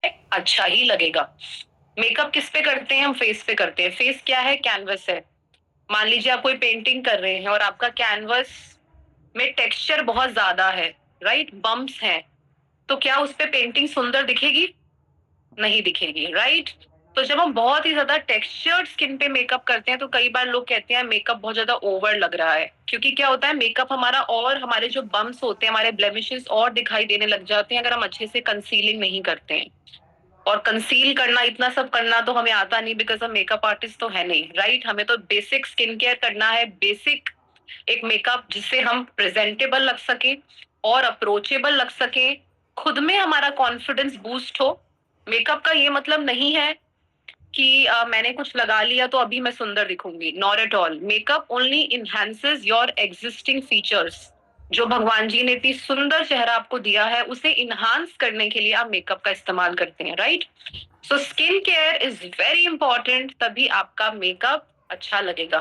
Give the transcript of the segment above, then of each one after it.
अच्छा ही लगेगा। मेकअप किस पे करते हैं? हम फेस पे करते हैं। फेस क्या है? कैनवस है। मान लीजिए आप कोई पेंटिंग कर रहे हैं और आपका कैनवस में टेक्सचर बहुत ज्यादा है, राइट, बम्प्स हैं, तो क्या उस पे पेंटिंग सुंदर दिखेगी? नहीं दिखेगी, राइट। तो जब हम बहुत ही ज्यादा टेक्सचर्ड स्किन पे मेकअप करते हैं तो कई बार लोग कहते हैं मेकअप बहुत ज्यादा ओवर लग रहा है, क्योंकि क्या होता है, मेकअप हमारा और हमारे जो बम्स होते हैं, हमारे ब्लेमिशेस और दिखाई देने लग जाते हैं अगर हम अच्छे से कंसीलिंग नहीं करते हैं। और कंसील करना, इतना सब करना तो हमें आता नहीं, बिकॉज हम मेकअप आर्टिस्ट तो है नहीं, राइट। हमें तो बेसिक स्किन केयर करना है, बेसिक एक मेकअप जिससे हम प्रेजेंटेबल लग सके और अप्रोचेबल लग सके, खुद में हमारा कॉन्फिडेंस बूस्ट हो। मेकअप का ये मतलब नहीं है कि मैंने कुछ लगा लिया तो अभी मैं सुंदर दिखूंगी, not at all. Makeup only enhances your existing features. जो भगवान जी ने इतनी सुंदर चेहरा आपको दिया है उसे इनहांस करने के लिए आप मेकअप का इस्तेमाल करते हैं, right. So skin care is very important, तभी आपका मेकअप अच्छा लगेगा।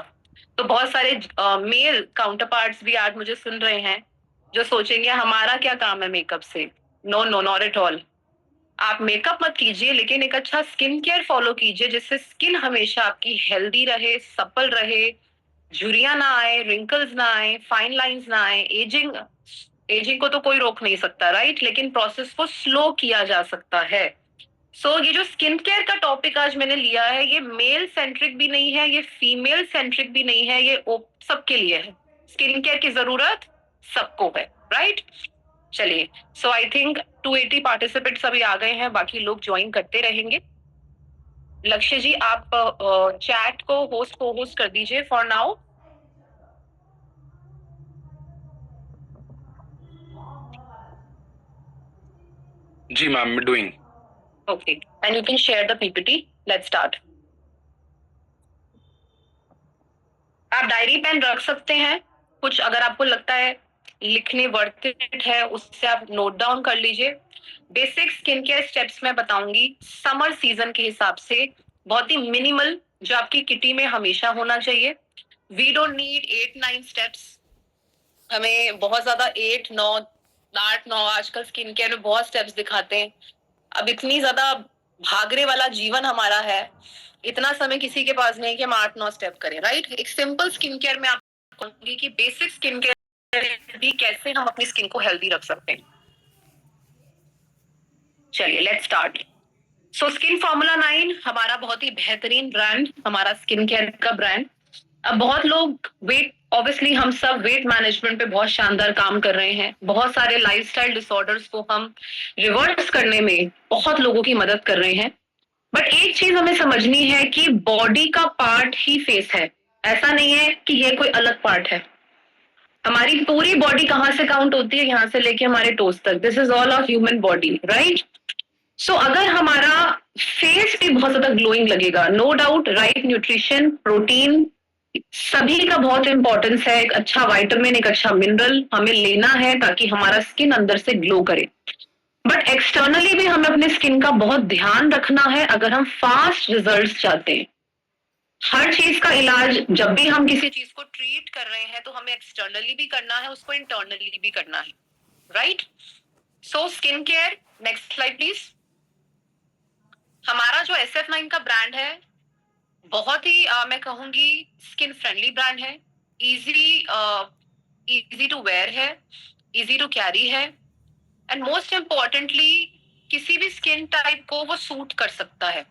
तो बहुत सारे मेल काउंटर पार्ट्स भी आज मुझे सुन रहे हैं जो सोचेंगे हमारा क्या काम है मेकअप से। No no, not at all. आप मेकअप मत कीजिए, लेकिन एक अच्छा स्किन केयर फॉलो कीजिए जिससे स्किन हमेशा आपकी हेल्दी रहे, सप्पल रहे, झुर्रियां ना आए, रिंकल्स ना आए, फाइन लाइंस ना आए। एजिंग, एजिंग को तो कोई रोक नहीं सकता, राइट, लेकिन प्रोसेस को स्लो किया जा सकता है। ये जो स्किन केयर का टॉपिक आज मैंने लिया है, ये मेल सेंट्रिक भी नहीं है, ये फीमेल सेंट्रिक भी नहीं है, ये सबके लिए है। स्किन केयर की जरूरत सबको है, राइट। चलिए, आई थिंक 280 पार्टिसिपेंट्स अभी आ गए हैं, बाकी लोग ज्वाइन करते रहेंगे। लक्ष्य जी, आप चैट को होस्ट कर दीजिए फॉर नाउ। जी ma'am, doing. Okay, and you can share the PPT. Let's start. आप डायरी पेन रख सकते हैं, कुछ अगर आपको लगता है लिखने वर्थ इट है उससे आप नोट डाउन कर लीजिए। बेसिक स्किन केयर स्टेप्स मैं बताऊंगी समर सीजन के हिसाब से, बहुत ही मिनिमल, जो आपकी किटी में हमेशा होना चाहिए। We don't need 8-9 steps. हमें बहुत ज्यादा 8-9 आजकल स्किन केयर में बहुत स्टेप्स दिखाते हैं। अब इतनी ज्यादा भागने वाला जीवन हमारा है, इतना समय किसी के पास नहीं कि हम 8-9 स्टेप करें, राइट। एक सिंपल स्किन केयर में आपको कहूंगी कि बेसिक स्किन केयर भी कैसे हम अपनी स्किन को हेल्दी रख सकते हैं। चलिए, लेट्स स्टार्ट। स्किन फॉर्मूला 9 हमारा बहुत ही बेहतरीन ब्रांड, हमारा स्किन केयर का ब्रांड। अब बहुत लोग वेट, ऑब्वियसली हम सब वेट मैनेजमेंट पे बहुत शानदार काम कर रहे हैं, बहुत सारे लाइफस्टाइल डिसऑर्डर्स को हम रिवर्स करने में बहुत लोगों की मदद कर रहे हैं। बट एक चीज हमें समझनी है कि बॉडी का पार्ट ही फेस है, ऐसा नहीं है कि ये कोई अलग पार्ट है। हमारी पूरी बॉडी कहाँ से काउंट होती है? यहाँ से लेके हमारे टोस तक, this is all of human body, right. अगर हमारा फेस भी बहुत ज्यादा ग्लोइंग लगेगा, no doubt, right nutrition, protein, सभी का बहुत इंपॉर्टेंस है। एक अच्छा विटामिन, एक अच्छा मिनरल हमें लेना है ताकि हमारा स्किन अंदर से ग्लो करे। बट एक्सटर्नली भी हमें अपने स्किन का बहुत ध्यान रखना है अगर हम फास्ट रिजल्ट्स चाहते हैं। हर चीज का इलाज, जब भी हम किसी चीज को ट्रीट कर रहे हैं तो हमें एक्सटर्नली भी करना है, उसको इंटरनली भी करना है, right. Skin care, next slide please. हमारा जो SF9 का ब्रांड है, बहुत ही मैं कहूंगी स्किन फ्रेंडली ब्रांड है। इजी इजी टू वेयर है, इजी टू कैरी है, एंड मोस्ट इम्पोर्टेंटली किसी भी स्किन टाइप को वो सूट कर सकता है।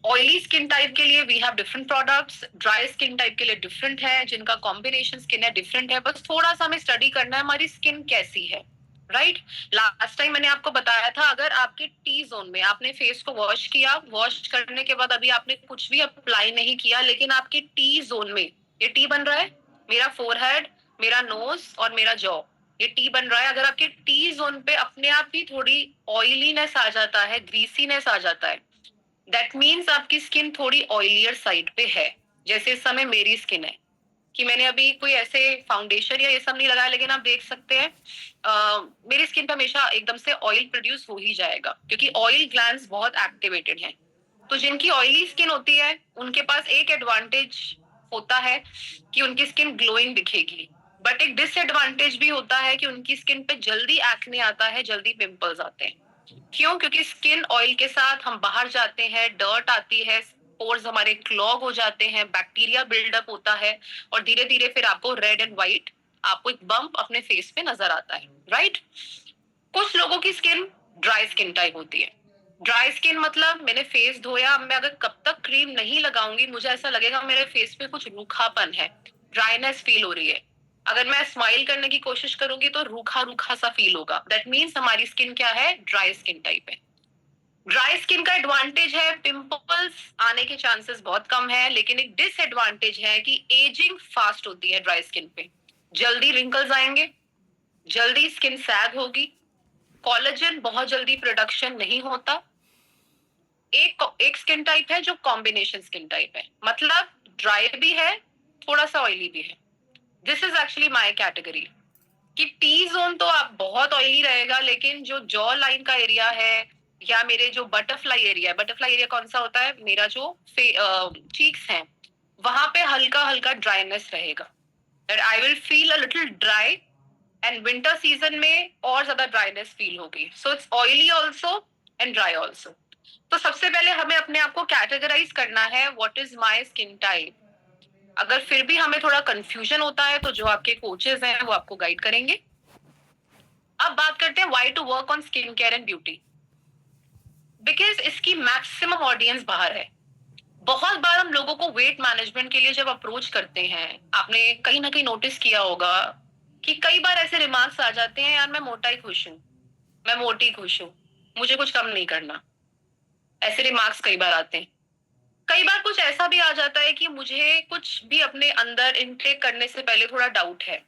ऑयली स्किन टाइप के लिए we have different products, dry skin type के लिए डिफरेंट है, जिनका कॉम्बिनेशन स्किन है डिफरेंट है। बस थोड़ा सा हमें स्टडी करना है हमारी स्किन कैसी है, राइट। लास्ट टाइम मैंने आपको बताया था, अगर आपके टी जोन में आपने फेस को वॉश किया, वॉश करने के बाद अभी आपने कुछ भी अप्लाई नहीं किया, लेकिन आपके टी जोन में ये टी बन रहा है, मेरा फोरहेड, मेरा नोज और मेरा जॉ, ये टी बन रहा है। अगर आपके टी जोन पे अपने आप ही थोड़ी ऑयलीनेस आ जाता है, ग्रीसीनेस आ जाता है, दैट मीन्स आपकी स्किन थोड़ी ऑयलियर साइड पे है। जैसे इस समय मेरी स्किन है कि मैंने अभी कोई ऐसे फाउंडेशन या ये सब नहीं लगाया, लेकिन आप देख सकते हैं मेरी स्किन पे हमेशा एकदम से ऑयल प्रोड्यूस हो ही जाएगा, क्योंकि ऑयल ग्लैंड्स बहुत एक्टिवेटेड हैं। तो जिनकी ऑयली स्किन होती है उनके पास एक एडवांटेज होता है कि उनकी स्किन ग्लोइंग दिखेगी, बट एक डिसएडवांटेज भी होता है कि उनकी स्किन पे जल्दी एक्ने आता है, जल्दी पिंपल्स आते हैं। क्यों? क्योंकि स्किन ऑयल के साथ हम बाहर जाते हैं, डर्ट आती है, पोर्स हमारे क्लॉग हो जाते हैं, बैक्टीरिया बिल्डअप होता है और धीरे धीरे फिर आपको रेड एंड व्हाइट, आपको एक बम्प अपने फेस पे नजर आता है, राइट? कुछ लोगों की स्किन ड्राई स्किन टाइप होती है। ड्राई स्किन मतलब मैंने फेस धोया, अब मैं अगर कब तक क्रीम नहीं लगाऊंगी मुझे ऐसा लगेगा मेरे फेस पे कुछ रूखापन है, ड्राइनेस फील हो रही है। अगर मैं स्माइल करने की कोशिश करूंगी तो रूखा रूखा सा फील होगा। दैट मीन्स हमारी स्किन क्या है? ड्राई स्किन टाइप है। ड्राई स्किन का एडवांटेज है पिंपल्स आने के चांसेस बहुत कम है, लेकिन एक डिसएडवांटेज है कि एजिंग फास्ट होती है ड्राई स्किन पे। जल्दी रिंकल्स आएंगे, जल्दी स्किन सैग होगी, कोलेजन बहुत जल्दी प्रोडक्शन नहीं होता। एक स्किन टाइप है जो कॉम्बिनेशन स्किन टाइप है, मतलब ड्राई भी है, थोड़ा सा ऑयली भी है। This is actually my category कि टी जोन तो आप बहुत ऑयली रहेगा, लेकिन जो जॉ लाइन का एरिया है या मेरे जो बटरफ्लाई एरिया है, बटरफ्लाई एरिया कौन सा होता है? मेरा जो चीक्स हैं, वहां पे हल्का हल्का ड्राइनेस रहेगा। I will feel a little dry, and winter season में और ज्यादा ड्राइनेस फील होगी। So it's oily also and dry also. तो सबसे पहले हमें अपने आप को कैटेगराइज करना है, what is my skin type. अगर फिर भी हमें थोड़ा कंफ्यूजन होता है तो जो आपके कोचेस हैं वो आपको गाइड करेंगे। अब बात करते हैं why to work on skin care and beauty. Because इसकी मैक्सिमम ऑडियंस बाहर है। बहुत बार हम लोगों को वेट मैनेजमेंट के लिए जब अप्रोच करते हैं, आपने कहीं ना कहीं नोटिस किया होगा कि कई बार ऐसे रिमार्क्स आ जाते हैं, यार मैं मोटा ही खुश हूँ, मैं मोटी खुश हूँ, मुझे कुछ कम नहीं करना। ऐसे रिमार्क्स कई बार आते हैं। कई बार कुछ ऐसा भी आ जाता है कि मुझे कुछ भी अपने अंदर इनटेक करने से पहले थोड़ा डाउट है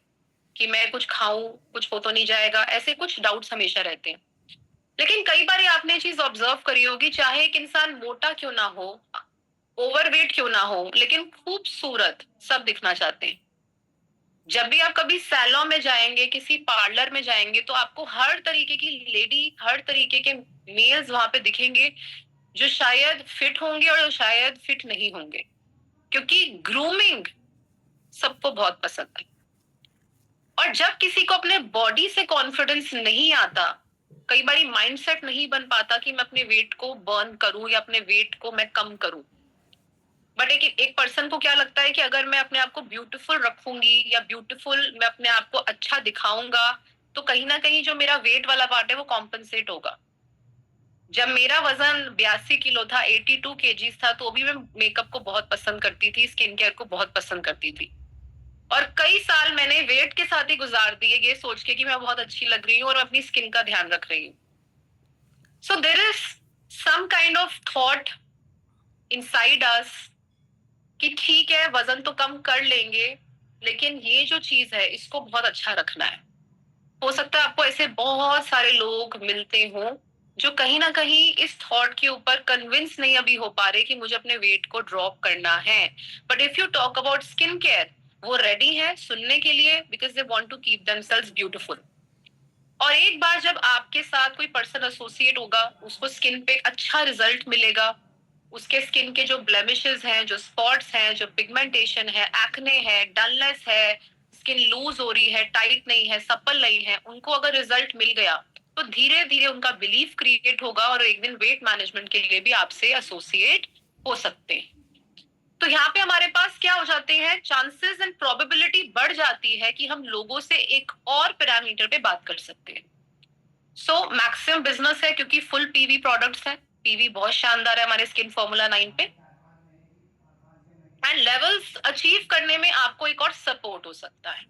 कि मैं कुछ खाऊं, कुछ हो तो नहीं जाएगा, ऐसे कुछ डाउट्स हमेशा रहते हैं। लेकिन कई बार आपने चीज ऑब्जर्व करी होगी, चाहे एक इंसान मोटा क्यों ना हो, ओवरवेट क्यों ना हो, लेकिन खूबसूरत सब दिखना चाहते हैं। जब भी आप कभी सैलून में जाएंगे, किसी पार्लर में जाएंगे, तो आपको हर तरीके की लेडी, हर तरीके के मेल्स वहां पे दिखेंगे, जो शायद फिट होंगे और जो शायद फिट नहीं होंगे, क्योंकि ग्रूमिंग सबको बहुत पसंद है। और जब किसी को अपने बॉडी से कॉन्फिडेंस नहीं आता, कई बार माइंडसेट नहीं बन पाता कि मैं अपने वेट को बर्न करूं या अपने वेट को मैं कम करूं। बट एक पर्सन को क्या लगता है कि अगर मैं अपने आप को ब्यूटीफुल रखूंगी या ब्यूटीफुल मैं अपने आप को अच्छा दिखाऊंगा, तो कहीं ना कहीं जो मेरा वेट वाला पार्ट है वो कॉम्पनसेट होगा। जब मेरा वजन 82 किलो था, 82 kgs था, तो भी मैं मेकअप को बहुत पसंद करती थी, स्किन केयर को बहुत पसंद करती थी। और कई साल मैंने वेट के साथ ही गुजार दिए, ये सोच के कि मैं बहुत अच्छी लग रही हूँ और अपनी स्किन का ध्यान रख रही हूँ। So there is some kind of thought inside us कि ठीक है वजन तो कम कर लेंगे, लेकिन ये जो चीज है इसको बहुत अच्छा रखना है। हो सकता है आपको ऐसे बहुत सारे लोग मिलते हों जो कहीं ना कहीं इस थॉट के ऊपर कन्विंस नहीं अभी हो पा रहे कि मुझे अपने वेट को ड्रॉप करना है। But if you talk about skin care, वो रेडी है सुनने के लिए, because they want to keep themselves beautiful. और एक बार जब आपके साथ कोई पर्सन एसोसिएट होगा, उसको स्किन पे अच्छा रिजल्ट मिलेगा, उसके स्किन के जो ब्लेमिशेस हैं, जो स्पॉट्स हैं, जो पिगमेंटेशन है, एक्ने है, डलनेस है, स्किन लूज हो रही है, टाइट नहीं है, सप्पल नहीं है, उनको अगर रिजल्ट मिल गया तो धीरे धीरे उनका बिलीफ क्रिएट होगा और एक दिन वेट मैनेजमेंट के लिए भी आपसे एसोसिएट हो सकते हैं। तो यहाँ पे हमारे पास क्या हो जाते हैं, चांसेस एंड प्रोबेबिलिटी बढ़ जाती है कि हम लोगों से एक और पैरामीटर पे बात कर सकते हैं। सो मैक्सिमम बिजनेस है क्योंकि फुल पीवी प्रोडक्ट्स है, पीवी बहुत शानदार है हमारे स्किन फॉर्मूला 9 पे। एंड लेवल्स अचीव करने में आपको एक और सपोर्ट हो सकता है।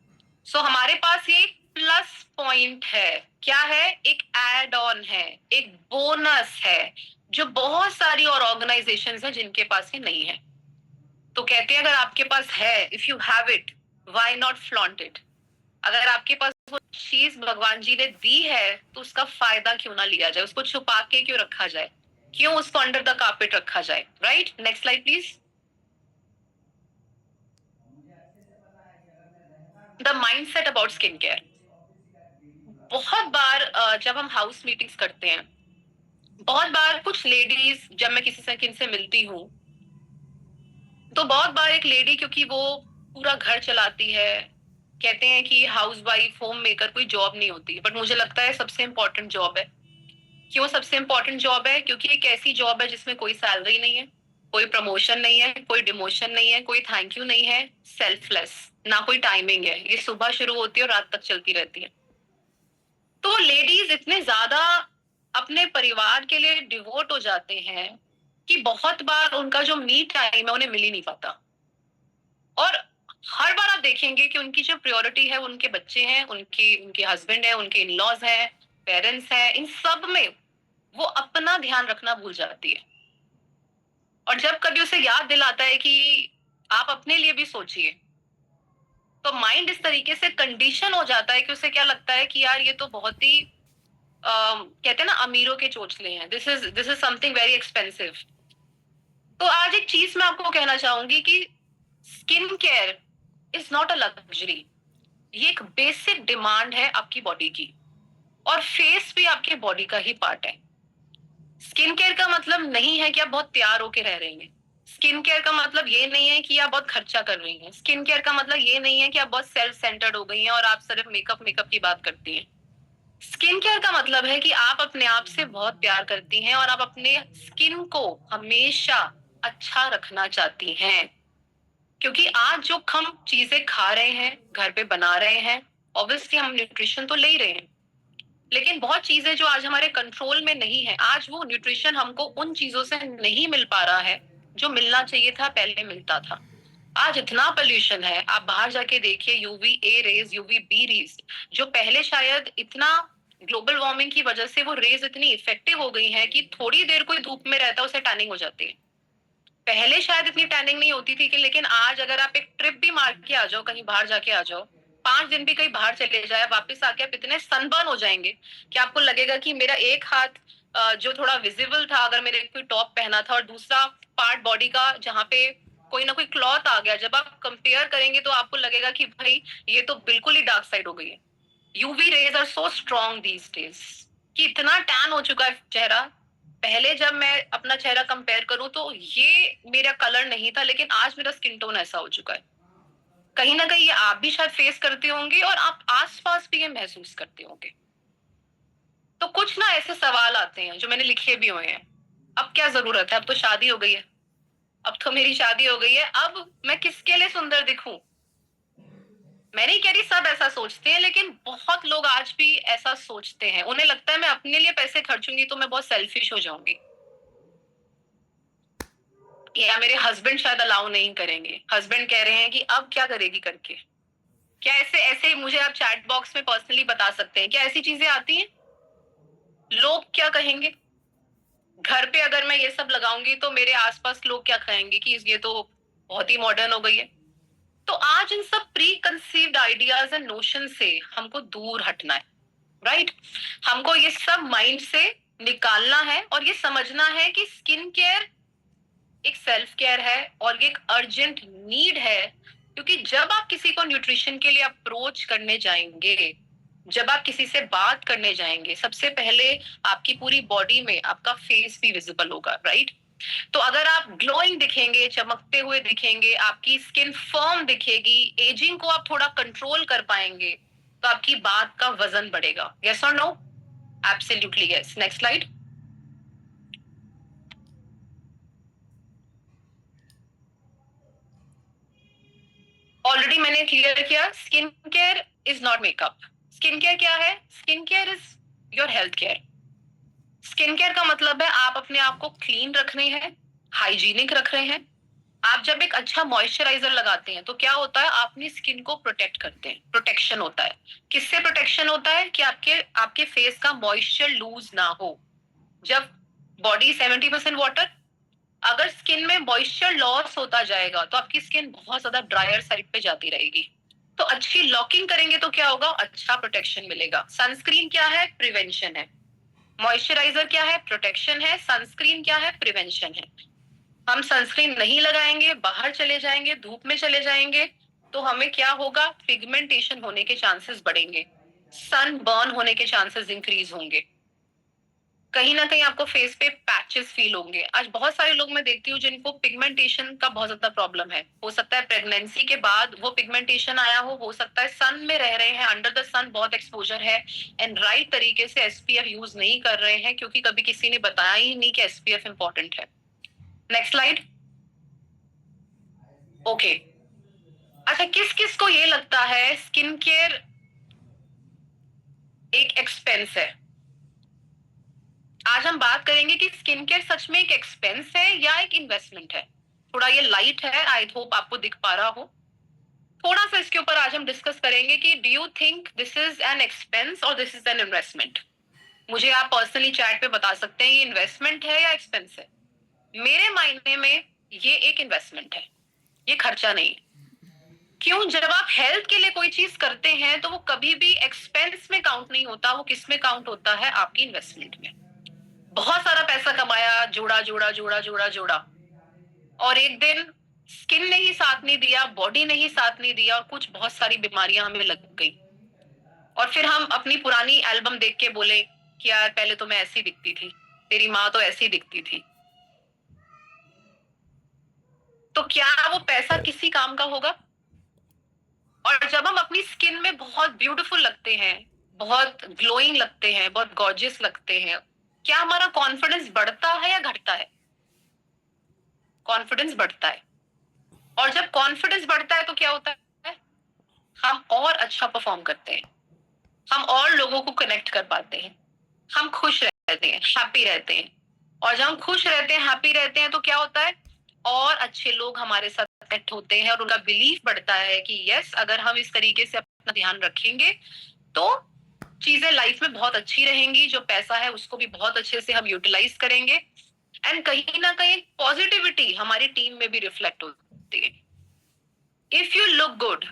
सो हमारे पास ये प्लस पॉइंट है, क्या है? एक एड ऑन है, एक बोनस है, जो बहुत सारी और ऑर्गेनाइजेशंस हैं जिनके पास ये नहीं है। तो कहते हैं अगर आपके पास है, if you have it, why not flaunt it. अगर आपके पास वो चीज भगवान जी ने दी है तो उसका फायदा क्यों ना लिया जाए, उसको छुपा के क्यों रखा जाए, क्यों उसको अंडर द कार्पेट रखा जाए, right? Next slide please. The mindset about skin care. बहुत बार जब हम हाउस मीटिंग्स करते हैं, बहुत बार कुछ लेडीज, जब मैं किसी से किन से मिलती हूँ, तो बहुत बार एक लेडी, क्योंकि वो पूरा घर चलाती है, कहते हैं कि हाउस वाइफ होम मेकर कोई जॉब नहीं होती, बट मुझे लगता है सबसे इंपॉर्टेंट जॉब है। क्यों सबसे इंपॉर्टेंट जॉब है? क्योंकि एक ऐसी जॉब है जिसमें कोई सैलरी नहीं है, कोई प्रमोशन नहीं है, कोई डिमोशन नहीं है, कोई थैंक यू नहीं है, सेल्फलेस, ना कोई टाइमिंग है, ये सुबह शुरू होती है और रात तक चलती रहती है। तो लेडीज इतने ज्यादा अपने परिवार के लिए डिवोट हो जाते हैं कि बहुत बार उनका जो मी टाइम है उन्हें मिल ही नहीं पाता। और हर बार आप देखेंगे कि उनकी जो प्रायोरिटी है उनके बच्चे हैं, उनके हस्बैंड है, उनके इन-लॉज हैं, पेरेंट्स हैं, इन सब में वो अपना ध्यान रखना भूल जाती है। और जब कभी उसे याद दिलाता है कि आप अपने लिए भी सोचिए, तो माइंड इस तरीके से कंडीशन हो जाता है कि उसे क्या लगता है कि यार ये तो बहुत ही कहते हैं ना अमीरों के चोचले हैं, this is something very expensive. तो आज एक चीज मैं आपको कहना चाहूंगी कि skin care is not a luxury, ये एक बेसिक डिमांड है आपकी बॉडी की। और फेस भी आपके बॉडी का ही पार्ट है। स्किन केयर का मतलब नहीं है कि आप बहुत तैयार होके रह रही हैं। स्किन केयर का मतलब ये नहीं है कि आप बहुत खर्चा कर रही हैं। स्किन केयर का मतलब ये नहीं है कि आप बहुत सेल्फ सेंटर्ड हो गई हैं और आप सिर्फ मेकअप मेकअप की बात करती हैं। स्किन केयर का मतलब है कि आप अपने आप से बहुत प्यार करती हैं और आप अपने स्किन को हमेशा अच्छा रखना चाहती हैं। क्योंकि आज जो हम चीजें खा रहे हैं, घर पे बना रहे हैं, ऑब्वियसली हम न्यूट्रिशन तो ले ही रहे हैं, लेकिन बहुत चीजें जो आज हमारे कंट्रोल में नहीं है, आज वो न्यूट्रिशन हमको उन चीजों से नहीं मिल पा रहा है जो मिलना चाहिए था, पहले मिलता था। आज इतना पोल्यूशन है, आप बाहर जाके देखिए, UV A rays, UV B rays, जो पहले शायद इतना ग्लोबल वार्मिंग की वजह से वो रेज इतनी इफेक्टिव हो गई है कि थोड़ी देर कोई धूप में रहता है उसे टैनिंग हो जाती है। पहले शायद इतनी टैनिंग नहीं होती थी कि, लेकिन आज अगर आप एक ट्रिप भी मार के आ जाओ, कहीं बाहर जाके आ जाओ, 5 दिन भी कहीं बाहर चले जाए, वापस आके आप इतने सनबर्न हो जाएंगे कि आपको लगेगा कि मेरा एक हाथ जो थोड़ा विजिबल था, अगर मेरे कोई टॉप पहना था, और दूसरा पार्ट बॉडी का जहाँ पे कोई ना कोई क्लॉथ आ गया, जब आप कंपेयर करेंगे तो आपको लगेगा कि भाई ये तो बिल्कुल ही डार्क साइड हो गई है। UV rays are so strong these days कि इतना टैन हो चुका है चेहरा। पहले जब मैं अपना चेहरा कंपेयर करूं तो ये मेरा कलर नहीं था, लेकिन आज मेरा स्किन टोन ऐसा हो चुका है। कहीं ना कहीं ये आप भी शायद फेस करते होंगे और आप आसपास भी ये महसूस करते होंगे। तो कुछ ना ऐसे सवाल आते हैं जो मैंने लिखे भी हुए हैं। अब क्या जरूरत है, अब तो शादी हो गई है, अब तो मेरी शादी हो गई है, अब मैं किसके लिए सुंदर दिखूं? मैं नहीं कह रही सब ऐसा सोचते हैं, लेकिन बहुत लोग आज भी ऐसा सोचते हैं। उन्हें लगता है मैं अपने लिए पैसे खर्चूंगी तो मैं बहुत सेल्फिश हो जाऊंगी, या मेरे हस्बैंड शायद अलाउ नहीं करेंगे। हस्बैंड कह रहे हैं कि अब क्या करेगी करके। क्या ऐसे ऐसे मुझे आप चैट बॉक्स में पर्सनली बता सकते हैं, क्या ऐसी चीजें आती हैं? लोग क्या कहेंगे? घर पे अगर मैं ये सब लगाऊंगी तो मेरे आसपास लोग क्या कहेंगे कि ये तो बहुत ही मॉडर्न हो गई है। तो आज इन सब pre conceived ideas and notion से हमको दूर हटना है, राइट? हमको ये सब माइंड से निकालना है और ये समझना है कि स्किन केयर एक सेल्फ केयर है और ये एक अर्जेंट नीड है। क्योंकि जब आप किसी को न्यूट्रिशन के लिए अप्रोच करने जाएंगे, जब आप किसी से बात करने जाएंगे, सबसे पहले आपकी पूरी बॉडी में आपका फेस भी विजिबल होगा, राइट? तो अगर आप ग्लोइंग दिखेंगे, चमकते हुए दिखेंगे, आपकी स्किन फर्म दिखेगी, एजिंग को आप थोड़ा कंट्रोल कर पाएंगे, तो आपकी बात का वजन बढ़ेगा। यस और no? Absolutely yes. Next slide. Already मैंने क्लियर किया, skin care is not makeup. Skin care क्या है? Skin care is your health care. Skin care का मतलब है आप अपने आप को क्लीन रख रहे हैं, हाइजीनिक रख रहे हैं। आप जब एक अच्छा मॉइस्चराइजर लगाते हैं तो क्या होता है, आप अपनी स्किन को प्रोटेक्ट करते हैं। प्रोटेक्शन होता है, किससे प्रोटेक्शन होता है? कि आपके आपके फेस का मॉइस्चर लूज ना हो। जब बॉडी 70% वाटर, अगर स्किन में मॉइस्चर लॉस होता जाएगा तो आपकी स्किन बहुत ज्यादा ड्रायर साइड पे जाती रहेगी। तो अच्छी लॉकिंग करेंगे तो क्या होगा? अच्छा प्रोटेक्शन मिलेगा। सनस्क्रीन क्या है? प्रिवेंशन है। मॉइस्चराइजर क्या है? प्रोटेक्शन है। सनस्क्रीन क्या है? प्रिवेंशन है। हम सनस्क्रीन नहीं लगाएंगे, बाहर चले जाएंगे, धूप में चले जाएंगे, तो हमें क्या होगा? पिगमेंटेशन होने के चांसेस बढ़ेंगे, सन बर्न होने के चांसेस इंक्रीज होंगे। कहीं ना कहीं आपको फेस पे पैचेस फील होंगे। आज बहुत सारे लोग मैं देखती हूँ जिनको पिगमेंटेशन का बहुत ज्यादा प्रॉब्लम है। हो सकता है प्रेगनेंसी के बाद वो पिगमेंटेशन आया हो सकता है सन में रह रहे हैं, अंडर द सन बहुत एक्सपोजर है, एंड राइट तरीके से एसपीएफ यूज नहीं कर रहे हैं क्योंकि कभी किसी ने बताया ही नहीं कि एसपीएफ इंपॉर्टेंट है। Next slide. ओके, अच्छा किस किस को ये लगता है स्किन केयर एक एक्सपेंस है? आज हम बात करेंगे कि स्किन केयर सच में एक एक्सपेंस है या एक इन्वेस्टमेंट है। थोड़ा ये लाइट है, आई होप आपको दिख पा रहा हो। थोड़ा सा इसके ऊपर आज हम डिस्कस करेंगे कि do you think this is an expense और दिस इज एन इन्वेस्टमेंट। मुझे आप पर्सनली चैट पे बता सकते हैं ये इन्वेस्टमेंट है या एक्सपेंस है। मेरे मायने में ये एक इन्वेस्टमेंट है, ये खर्चा नहीं। क्यों? जब आप हेल्थ के लिए कोई चीज करते हैं तो वो कभी भी एक्सपेंस में काउंट नहीं होता, वो किस में काउंट होता है? आपकी इन्वेस्टमेंट में। बहुत सारा पैसा कमाया, जोड़ा जोड़ा जोड़ा जोड़ा जोड़ा, और एक दिन स्किन ने ही साथ नहीं दिया, बॉडी ने ही साथ नहीं दिया, और कुछ बहुत सारी बीमारियां हमें लग गई, और फिर हम अपनी पुरानी एल्बम देख के बोले कि यार पहले तो मैं ऐसी दिखती थी, तेरी माँ तो ऐसी दिखती थी। तो क्या वो पैसा किसी काम का होगा? और जब हम अपनी स्किन में बहुत ब्यूटीफुल लगते हैं, बहुत ग्लोइंग लगते हैं, बहुत गॉर्जियस लगते हैं, क्या हमारा कॉन्फिडेंस बढ़ता है या घटता है? कॉन्फिडेंस बढ़ता है। और जब कॉन्फिडेंस बढ़ता है तो क्या होता है? हम और अच्छा परफॉर्म करते हैं, हम और लोगों को कनेक्ट कर पाते हैं, हम खुश रहते हैं, हैप्पी रहते हैं। और जब हम खुश रहते हैं, हैप्पी रहते हैं, तो क्या होता है? और अच्छे लोग हमारे साथ कनेक्ट होते हैं और उनका बिलीफ बढ़ता है कि यस, अगर हम इस तरीके से अपना ध्यान रखेंगे तो चीजें लाइफ में बहुत अच्छी रहेंगी। जो पैसा है उसको भी बहुत अच्छे से हम यूटिलाइज करेंगे, एंड कहीं ना कहीं पॉजिटिविटी हमारी टीम में भी रिफ्लेक्ट होती है। इफ यू लुक गुड,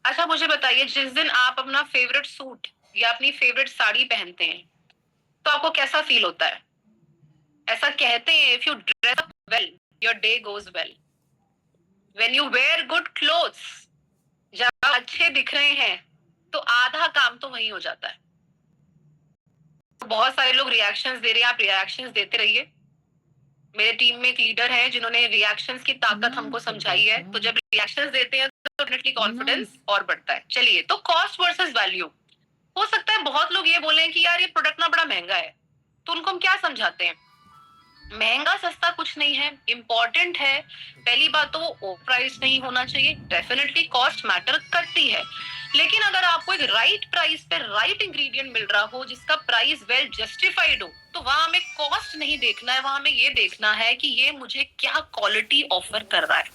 अच्छा मुझे बताइए, जिस दिन आप अपना फेवरेट सूट या अपनी फेवरेट साड़ी पहनते हैं तो आपको कैसा फील होता है? ऐसा कहते हैं, if you dress up well your day goes well. When you wear good clothes, जब आप अच्छे दिख रहे हैं तो आधा काम तो वही हो जाता है। तो बहुत सारे लोग रिएक्शंस दे रहे हैं, आप रिएक्शंस देते रहिए। मेरे टीम में एक लीडर है जिन्होंने रिएक्शंस की ताकत हमको समझाई है, तो जब रिएक्शंस देते हैं तो डेफिनेटली कॉन्फिडेंस और बढ़ता है। चलिए, तो कॉस्ट वर्सेस वैल्यू। हो सकता है बहुत लोग ये बोलें कि यार ये प्रोडक्ट ना बड़ा महंगा है, तो उनको हम क्या समझाते हैं? महंगा सस्ता कुछ नहीं है, इंपॉर्टेंट है पहली बात तो वो ओवर प्राइस नहीं होना चाहिए। डेफिनेटली कॉस्ट मैटर करती है, लेकिन अगर आपको एक राइट प्राइस पे राइट इंग्रेडिएंट मिल रहा हो जिसका प्राइस वेल जस्टिफाइड हो, तो वहां हमें कॉस्ट नहीं देखना है, वहां हमें ये देखना है कि ये मुझे क्या क्वालिटी ऑफर कर रहा है।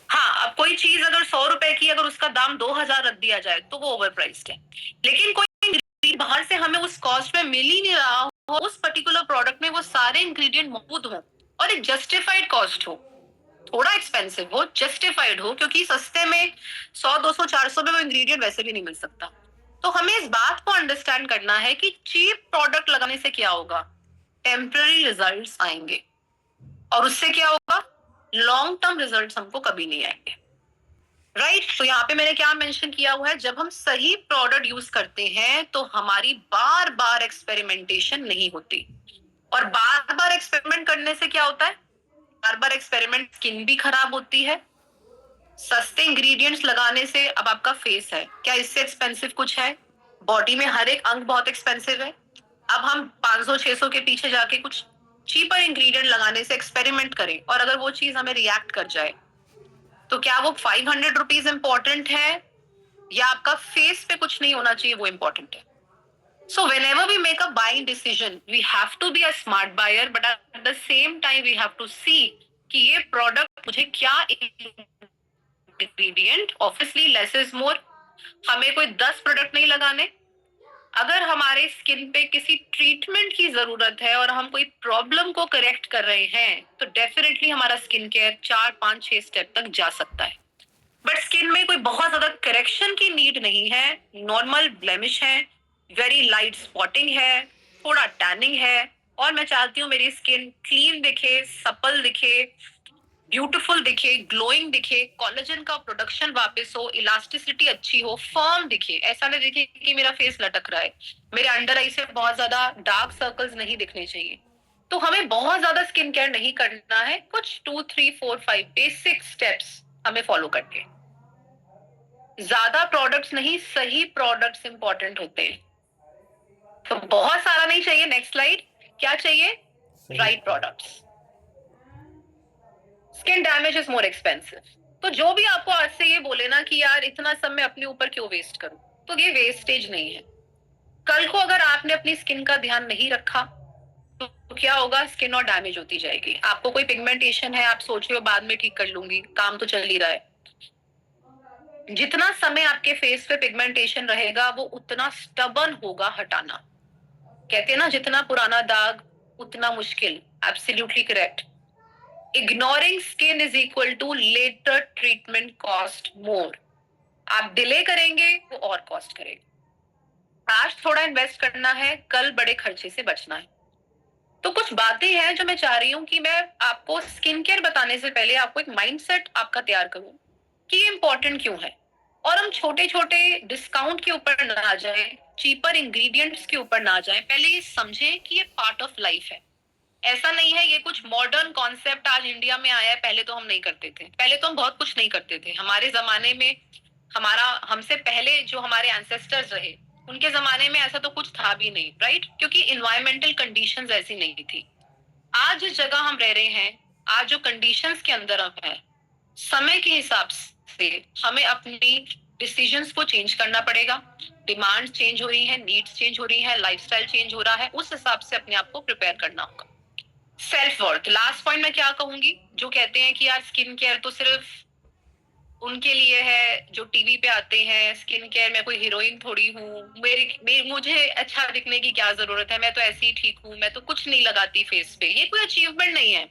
हाँ, अब कोई चीज अगर 100 रुपए की अगर उसका दाम 2000 रख दिया जाए तो वो ओवर प्राइस्ड है, लेकिन कोई इंग्रेडिएंट बाहर से हमें उस कॉस्ट में मिल ही नहीं रहा हो, उस पर्टिकुलर प्रोडक्ट में वो सारे इंग्रेडिएंट मौजूद हो और एक जस्टिफाइड कॉस्ट हो, थोड़ा एक्सपेंसिव हो, जस्टिफाइड हो, क्योंकि सस्ते में 100 200 400 में वो इंग्रेडिएंट वैसे भी नहीं मिल सकता। तो हमें इस बात को अंडरस्टैंड करना है कि चीप प्रोडक्ट लगाने से क्या होगा? टेम्पररी रिजल्ट्स आएंगे, और उससे क्या होगा? लॉन्ग टर्म रिजल्ट्स हमको कभी नहीं आएंगे। राइट तो यहाँ पे मैंने क्या मेंशन किया हुआ है, जब हम सही प्रोडक्ट यूज करते हैं तो हमारी बार बार एक्सपेरिमेंटेशन नहीं होती, और बार बार एक्सपेरिमेंट करने से क्या होता है? बार बार एक्सपेरिमेंट स्किन भी खराब होती है। सस्ते इंग्रेडिएंट्स लगाने से, अब आपका फेस है, क्या इससे एक्सपेंसिव कुछ है? बॉडी में हर एक अंग बहुत एक्सपेंसिव है। अब हम 500 600 के पीछे जाके कुछ चीपर इंग्रेडिएंट लगाने से एक्सपेरिमेंट करें, और अगर वो चीज हमें रिएक्ट कर जाए, तो क्या वो 500 रुपीज इंपॉर्टेंट है या आपका फेस पे कुछ नहीं होना चाहिए वो इंपॉर्टेंट है? So whenever we make a buying decision, we have to be a smart buyer, but at the same time we have to see कि ये प्रोडक्ट मुझे क्या ingredient, obviously less is more. हमें कोई 10 प्रोडक्ट नहीं लगाने। अगर हमारे स्किन पे किसी ट्रीटमेंट की जरूरत है और हम कोई प्रॉब्लम को करेक्ट कर रहे हैं, तो डेफिनेटली हमारा स्किन केयर 4 5 6 स्टेप तक जा सकता है। बट स्किन में कोई बहुत ज्यादा करेक्शन की नीड नहीं है, नॉर्मल ब्लेमिश है, वेरी लाइट स्पॉटिंग है, थोड़ा टैनिंग है, और मैं चाहती हूँ मेरी स्किन क्लीन दिखे, सपल दिखे, ब्यूटीफुल दिखे, ग्लोइंग दिखे, कोलेजन का प्रोडक्शन वापस हो, इलास्टिसिटी अच्छी हो, फर्म दिखे, ऐसा नहीं दिखे कि मेरा फेस लटक रहा है, मेरे अंडर आई से बहुत ज्यादा डार्क सर्कल्स नहीं दिखने चाहिए। तो हमें बहुत ज्यादा स्किन केयर नहीं करना है, कुछ 2 3 4 5 बेसिक स्टेप्स हमें फॉलो करके। ज्यादा प्रोडक्ट्स नहीं, सही प्रोडक्ट्स इंपॉर्टेंट होते हैं। तो बहुत सारा नहीं चाहिए। Next slide. क्या चाहिए? Right products. Skin damage is more expensive. तो जो भी आपको आज से ये बोले ना कि यार इतना सब मैं अपने ऊपर क्यों वेस्ट करूं, तो ये वेस्टेज नहीं है। कल को अगर आपने अपनी स्किन का ध्यान नहीं रखा तो क्या होगा? स्किन और डैमेज होती जाएगी। आपको कोई पिगमेंटेशन है, आप सोच रहे हो बाद में ठीक कर लूंगी, काम तो चल ही रहा है। जितना समय आपके फेस पे पिगमेंटेशन रहेगा वो उतना स्टबर्न होगा हटाना। कहते हैं ना, जितना पुराना दाग उतना मुश्किल। Absolutely correct. Ignoring skin is equal to later treatment cost more. आप डिले करेंगे वो और कॉस्ट करेगा। आज थोड़ा इन्वेस्ट करना है, कल बड़े खर्चे से बचना है। तो कुछ बातें हैं जो मैं चाह रही हूँ कि मैं आपको स्किन केयर बताने से पहले आपको एक माइंडसेट आपका तैयार करूं कि ये इंपॉर्टेंट क्यों है। और हम छोटे छोटे डिस्काउंट के ऊपर ना जाएं, चीपर इंग्रेडिएंट्स के ऊपर ना जाएं, पहले ये समझें कि ये पार्ट ऑफ लाइफ है। ऐसा नहीं है ये कुछ मॉडर्न कॉन्सेप्ट आज इंडिया में आया है, पहले तो हम नहीं करते थे। पहले तो हम बहुत कुछ नहीं करते थे। हमारे जमाने में हमारा हमसे पहले जो हमारे एंसेस्टर्स रहे उनके जमाने में ऐसा तो कुछ था भी नहीं, राइट? क्योंकि इन्वायरमेंटल कंडीशंस ऐसी नहीं थी। आज जिस जगह हम रह रहे हैं, आज जो कंडीशंस के अंदर हम हैं, समय के हिसाब से हमें अपनी डिसीजंस को चेंज करना पड़ेगा। डिमांड चेंज हो रही है, नीड्स चेंज हो रही है, लाइफस्टाइल चेंज हो रहा है, उस हिसाब से अपने आप को प्रिपेयर करना होगा। सेल्फ वर्थ, लास्ट पॉइंट मैं क्या कहूंगी, जो कहते हैं कि यार स्किन केयर तो सिर्फ उनके लिए है जो टीवी पे आते हैं, स्किन केयर मैं कोई हीरोइन थोड़ी हूँ, मुझे अच्छा दिखने की क्या जरूरत है, मैं तो ऐसी ही ठीक हूँ, मैं तो कुछ नहीं लगाती फेस पे, ये कोई अचीवमेंट नहीं है।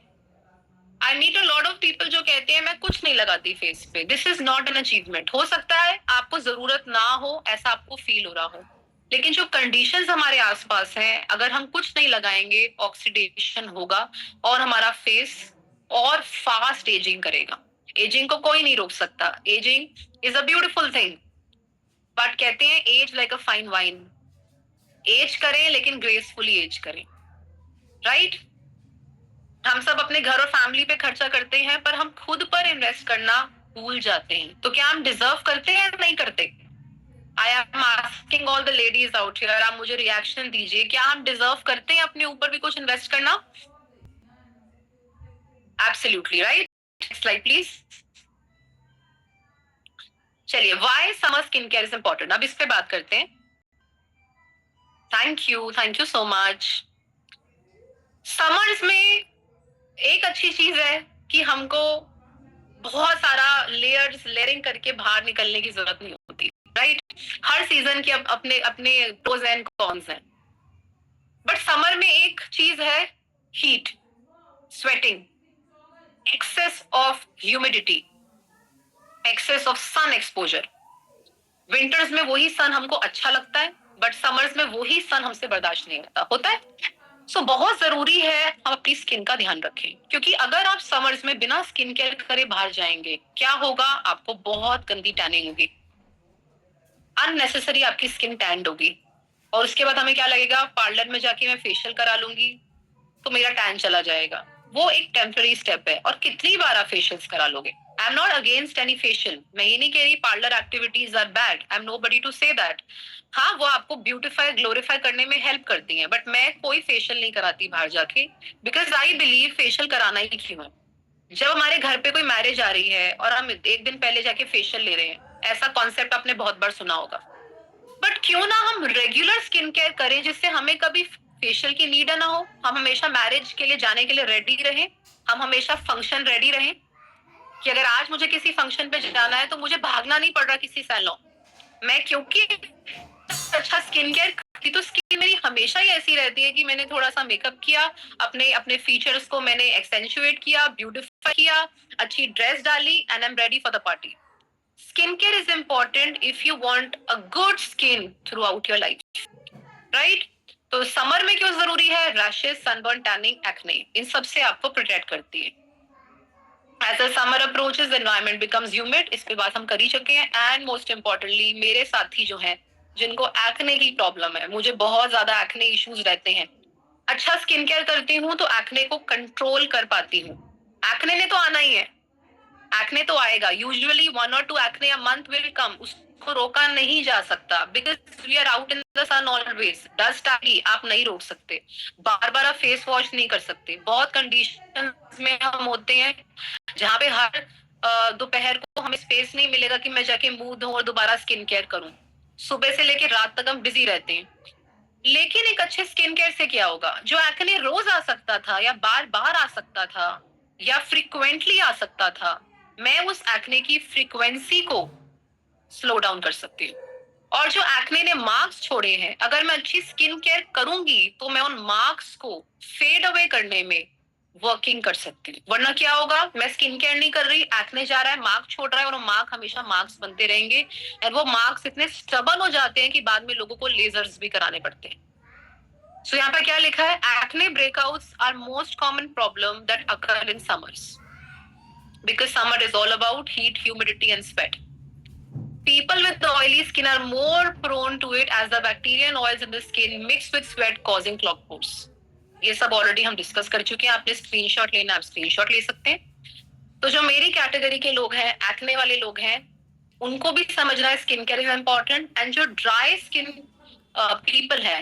I meet a lot of people जो कहते हैं मैं कुछ नहीं लगाती फेस पे। This is not an achievement. हो सकता है आपको जरूरत ना हो, ऐसा आपको फील हो रहा हो, लेकिन जो कंडीशंस हमारे आसपास हैं, अगर हम कुछ नहीं लगाएंगे ऑक्सीडेशन होगा और हमारा फेस और फास्ट एजिंग करेगा। एजिंग को कोई नहीं रोक सकता। Aging is a beautiful thing, but कहते हैं age like a fine wine. Age करें लेकिन ग्रेसफुली एज करें, राइट? हम सब अपने घर और फैमिली पे खर्चा करते हैं, पर हम खुद पर इन्वेस्ट करना भूल जाते हैं। तो क्या हम डिजर्व करते हैं या नहीं करते? I am asking all the ladies out here, आप मुझे रिएक्शन दीजिए, क्या हम डिजर्व करते हैं अपने ऊपर भी कुछ इन्वेस्ट करना? Absolutely right. Next slide please. चलिए, why summer skin care is important, अब इस पे बात करते हैं। Thank you so much. Summers में एक अच्छी चीज है कि हमको बहुत सारा लेयरिंग करके बाहर निकलने की जरूरत नहीं होती, राइट? हर सीजन के अपने अपने प्रोज एंड कॉन्स हैं। बट समर में एक चीज है, heat, sweating, excess of humidity, excess of sun exposure. Winters में वही सन हमको अच्छा लगता है, बट समर्स में वही सन हमसे बर्दाश्त नहीं होता है। सो बहुत जरूरी है हम अपनी स्किन का ध्यान रखें, क्योंकि अगर आप समर्स में बिना स्किन केयर करे बाहर जाएंगे, क्या होगा? आपको बहुत गंदी टैनिंग होगी, अननेसेसरी आपकी स्किन टैंड होगी, और उसके बाद हमें क्या लगेगा? पार्लर में जाके मैं फेशियल करा लूंगी तो मेरा टैन चला जाएगा। वो एक टेम्पररी स्टेप है, और कितनी बार आप फेशियल्स करा लोगे? I am not against any facial, मैं ये नहीं कह रही parlour activities are bad, I am nobody to say that. हाँ, वो आपको ब्यूटीफाई ग्लोरीफाई करने में हेल्प करती हैं, बट मैं कोई फेशियल नहीं कराती बाहर जाके, बिकॉज आई बिलीव फेशियल कराना ही क्यों है। जब हमारे घर पे कोई मैरिज आ रही है और हम एक दिन पहले जाके फेशियल ले रहे हैं, ऐसा कॉन्सेप्ट आपने बहुत बार सुना होगा। बट क्यों ना हम रेगुलर स्किन केयर करें, जिससे हमें कभी फेशियल की नीड ना हो, हम हमेशा मैरिज के लिए जाने के लिए रेडी रहें, हम हमेशा फंक्शन रेडी रहें, कि अगर आज मुझे किसी फंक्शन पे जाना है तो मुझे भागना नहीं पड़ रहा किसी सैलून मैं, क्योंकि अच्छा स्किन केयर करती तो स्किन मेरी हमेशा ही ऐसी रहती है कि मैंने थोड़ा सा मेकअप किया, अपने अपने फीचर्स को मैंने एक्सेंचुएट किया, ब्यूटिफाई किया, अच्छी ड्रेस डाली, and I am ready for the party. Skin care is important if you want a good skin through out your life, right? तो समर में क्यों जरूरी है? रैशेस, सनबर्न, टैनिंग, एक्ने, इन सब से आपको प्रोटेक्ट करती है। As the summer approaches, the environment becomes humid. इस पे बात हम कर ही चुके हैं. And most importantly, मेरे साथी जो हैं, जिनको एक्ने की प्रॉब्लम है, मुझे बहुत ज्यादा एक्ने इश्यूज रहते हैं. अच्छा स्किन केयर करती हूँ तो एक्ने को कंट्रोल कर पाती हूँ. एक्ने ने तो आना ही है, एक्ने तो आएगा. Usually 1 or 2 acne a month will come. उसको रोका नहीं जा सकता because we are out in the sun always. Dust आएगी, आप नहीं रोक सकते. बार बार आप फेस वॉश नहीं कर सकते. बहुत कंडीशन में हम होते हैं जहाँ पे हर दोपहर को हमें स्पेस नहीं मिलेगा कि मैं जाके मुंह धोऊं और दोबारा स्किन केयर करूं. सुबह से लेकर रात तक हम बिजी रहते हैं. लेकिन एक अच्छे स्किन केयर से क्या होगा? जो एक्ने रोज आ सकता था या बार बार आ सकता था या फ्रीक्वेंटली आ सकता था, मैं उस एक्ने की फ्रीक्वेंसी को स्लो डाउन कर सकती हूँ. और जो एक्ने ने मार्क्स छोड़े हैं, अगर मैं अच्छी स्किन केयर करूंगी तो मैं उन मार्क्स को फेड अवे करने में वर्किंग कर सकती हूँ. वरना क्या होगा? मैं स्किन केयर नहीं कर रही, एक्ने जा रहा है, मार्क छोड़ रहा है और वो मार्क हमेशा मार्क्स बनते रहेंगे. और वो मार्क्स इतने स्टबन हो जाते हैं कि बाद में लोगों को लेजर्स भी कराने पड़ते हैं. सो यहाँ पर क्या लिखा है? Acne breakouts are most common problem that occur in summers because summer is all about heat, humidity and sweat. People with oily skin are more prone to it as the bacteria and oils in the skin mix with sweat causing clogged pores. ये सब already हम discuss कर चुके हैं. आपने screenshot लेना, आप screenshot ले सकते हैं. तो जो मेरी कैटेगरी के लोग हैं, एक्ने वाले लोग हैं, उनको भी समझना है skin care is important. And जो ड्राई स्किन पीपल है,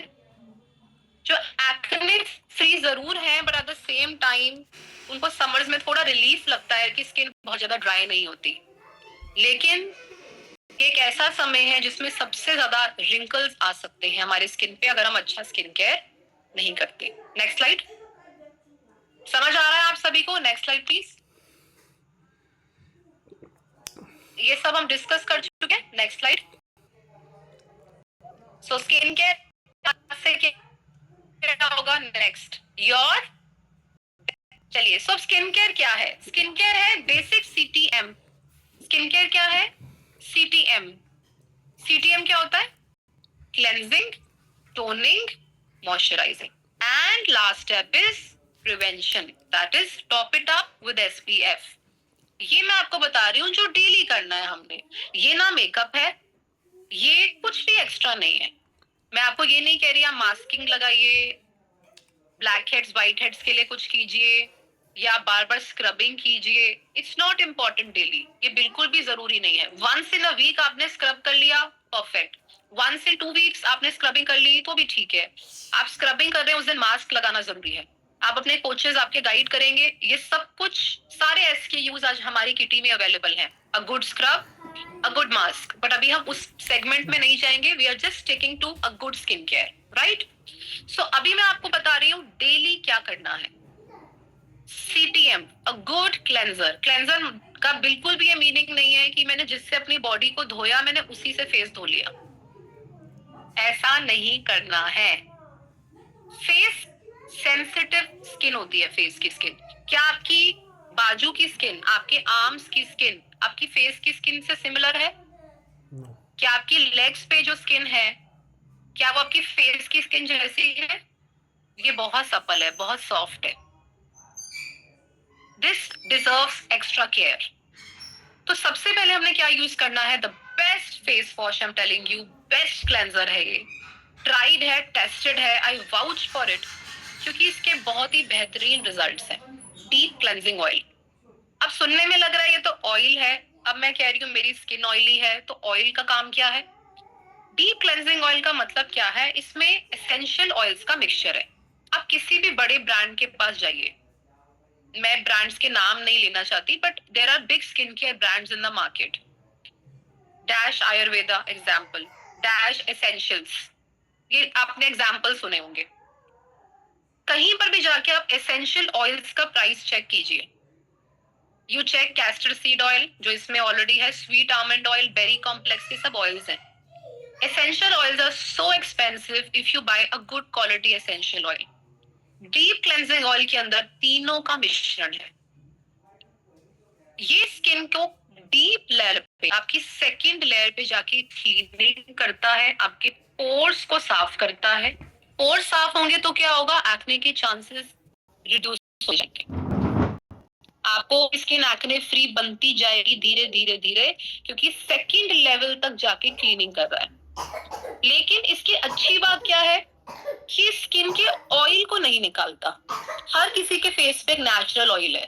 जो एक्ने फ्री जरूर है but at the same time उनको समर्स में थोड़ा रिलीफ लगता है कि स्किन बहुत ज्यादा ड्राई नहीं होती. लेकिन एक ऐसा समय है जिसमें सबसे ज्यादा रिंकल्स आ सकते हैं हमारे स्किन पे अगर हम अच्छा स्किन केयर नहीं करते. Next slide. समझ आ रहा है आप सभी को? Next slide please. ये सब हम डिस्कस कर चुके हैं. Next slide. So skin care से क्या होगा? Next your. चलिए, सो स्किन केयर क्या है? स्किन केयर है बेसिक सीटीएम. स्किन केयर क्या है? सीटीएम. सीटीएम क्या होता है? Cleansing, toning, moisturising. And last step is prevention, that is top it up with SPF. ये मैं आपको बता रही हूँ जो डेली करना है हमने. ये ना मेकअप है, ये कुछ भी एक्स्ट्रा नहीं है. मैं आपको ये नहीं कह रही आप मास्किंग लगाइए, ब्लैक हेड्स व्हाइट हेड्स के लिए कुछ कीजिए या बार बार स्क्रबिंग कीजिए. It's not important daily. ये बिल्कुल भी जरूरी नहीं है. वंस इन अ वीक आपने स्क्रब कर लिया, परफेक्ट. वंस इन 2 वीक्स आपने स्क्रबिंग कर ली तो भी ठीक है. आप स्क्रबिंग कर रहे हैं उस दिन मास्क लगाना जरूरी है. आप अपने कोचेस आपके गाइड करेंगे. ये सब कुछ सारे एसकेयूज आज हमारी किटी में अवेलेबल हैं. A good scrub, a good mask. But अभी हम उस सेगमेंट में नहीं जाएंगे. We are just taking to a good skin care, right? So अभी मैं आपको बता रही हूँ डेली क्या करना है. सीटीएम, अ गुड क्लेंजर. क्लेंजर का बिल्कुल भी ये मीनिंग नहीं है कि मैंने जिससे अपनी बॉडी को धोया मैंने उसी से फेस धो लिया. ऐसा नहीं करना है. फेस सेंसिटिव स्किन होती है. फेस की स्किन, क्या आपकी बाजू की स्किन, आपके आर्म्स की स्किन आपकी फेस की स्किन से सिमिलर है? क्या आपकी लेग्स पे जो स्किन है, क्या वो आपकी फेस की स्किन जैसी है? ये बहुत सपल है, बहुत सॉफ्ट है. This deserves extra care. तो सबसे पहले हमने क्या यूज करना है? The best face wash. I am telling you, best cleanser है ये. ट्राइड है, टेस्टेड है, आई वाउच फॉर इट, क्योंकि इसके बहुत ही बेहतरीन रिजल्ट्स हैं. Deep cleansing oil. अब सुनने में लग रहा है ये तो ऑयल है. अब मैं कह रही हूँ मेरी स्किन ऑयली है, तो ऑयल का काम क्या है? डीप क्लेंजिंग ऑयल का मतलब क्या है? इसमें एसेंशियल ऑयल्स का मिक्सचर है. आप किसी भी बड़े ब्रांड के पास जाइए, मैं ब्रांड्स के नाम नहीं लेना चाहती but there are big skin care brands in the market. Dash Ayurveda example, dash essentials, ये आपने एग्जाम्पल सुने होंगे. कहीं पर भी जाके आप एसेंशियल ऑयल्स का प्राइस चेक कीजिए. You check castor seed oil जो इसमें ऑलरेडी है, sweet almond oil, berry complex, ये सब ऑयल्स हैं. Essential oils are so expensive if you buy a good quality essential oil. Deep cleansing oil के अंदर तीनों का मिश्रण है. ये स्किन को डीप लेयर पे, आपकी सेकंड लेयर पे जाके क्लीनिंग करता है, आपके पोर्स को साफ करता है. पोर्स साफ होंगे तो क्या होगा? एक्ने के चांसेस रिड्यूस हो जाएंगे. आपको स्किन एक्ने फ्री बनती जाएगी धीरे धीरे धीरे, क्योंकि सेकंड लेवल तक जाके क्लीनिंग कर रहा है। लेकिन इसकी अच्छी बात क्या है कि स्किन के ऑयल को नहीं निकालता। हर किसी के फेस पे एक नेचुरल ऑयल है,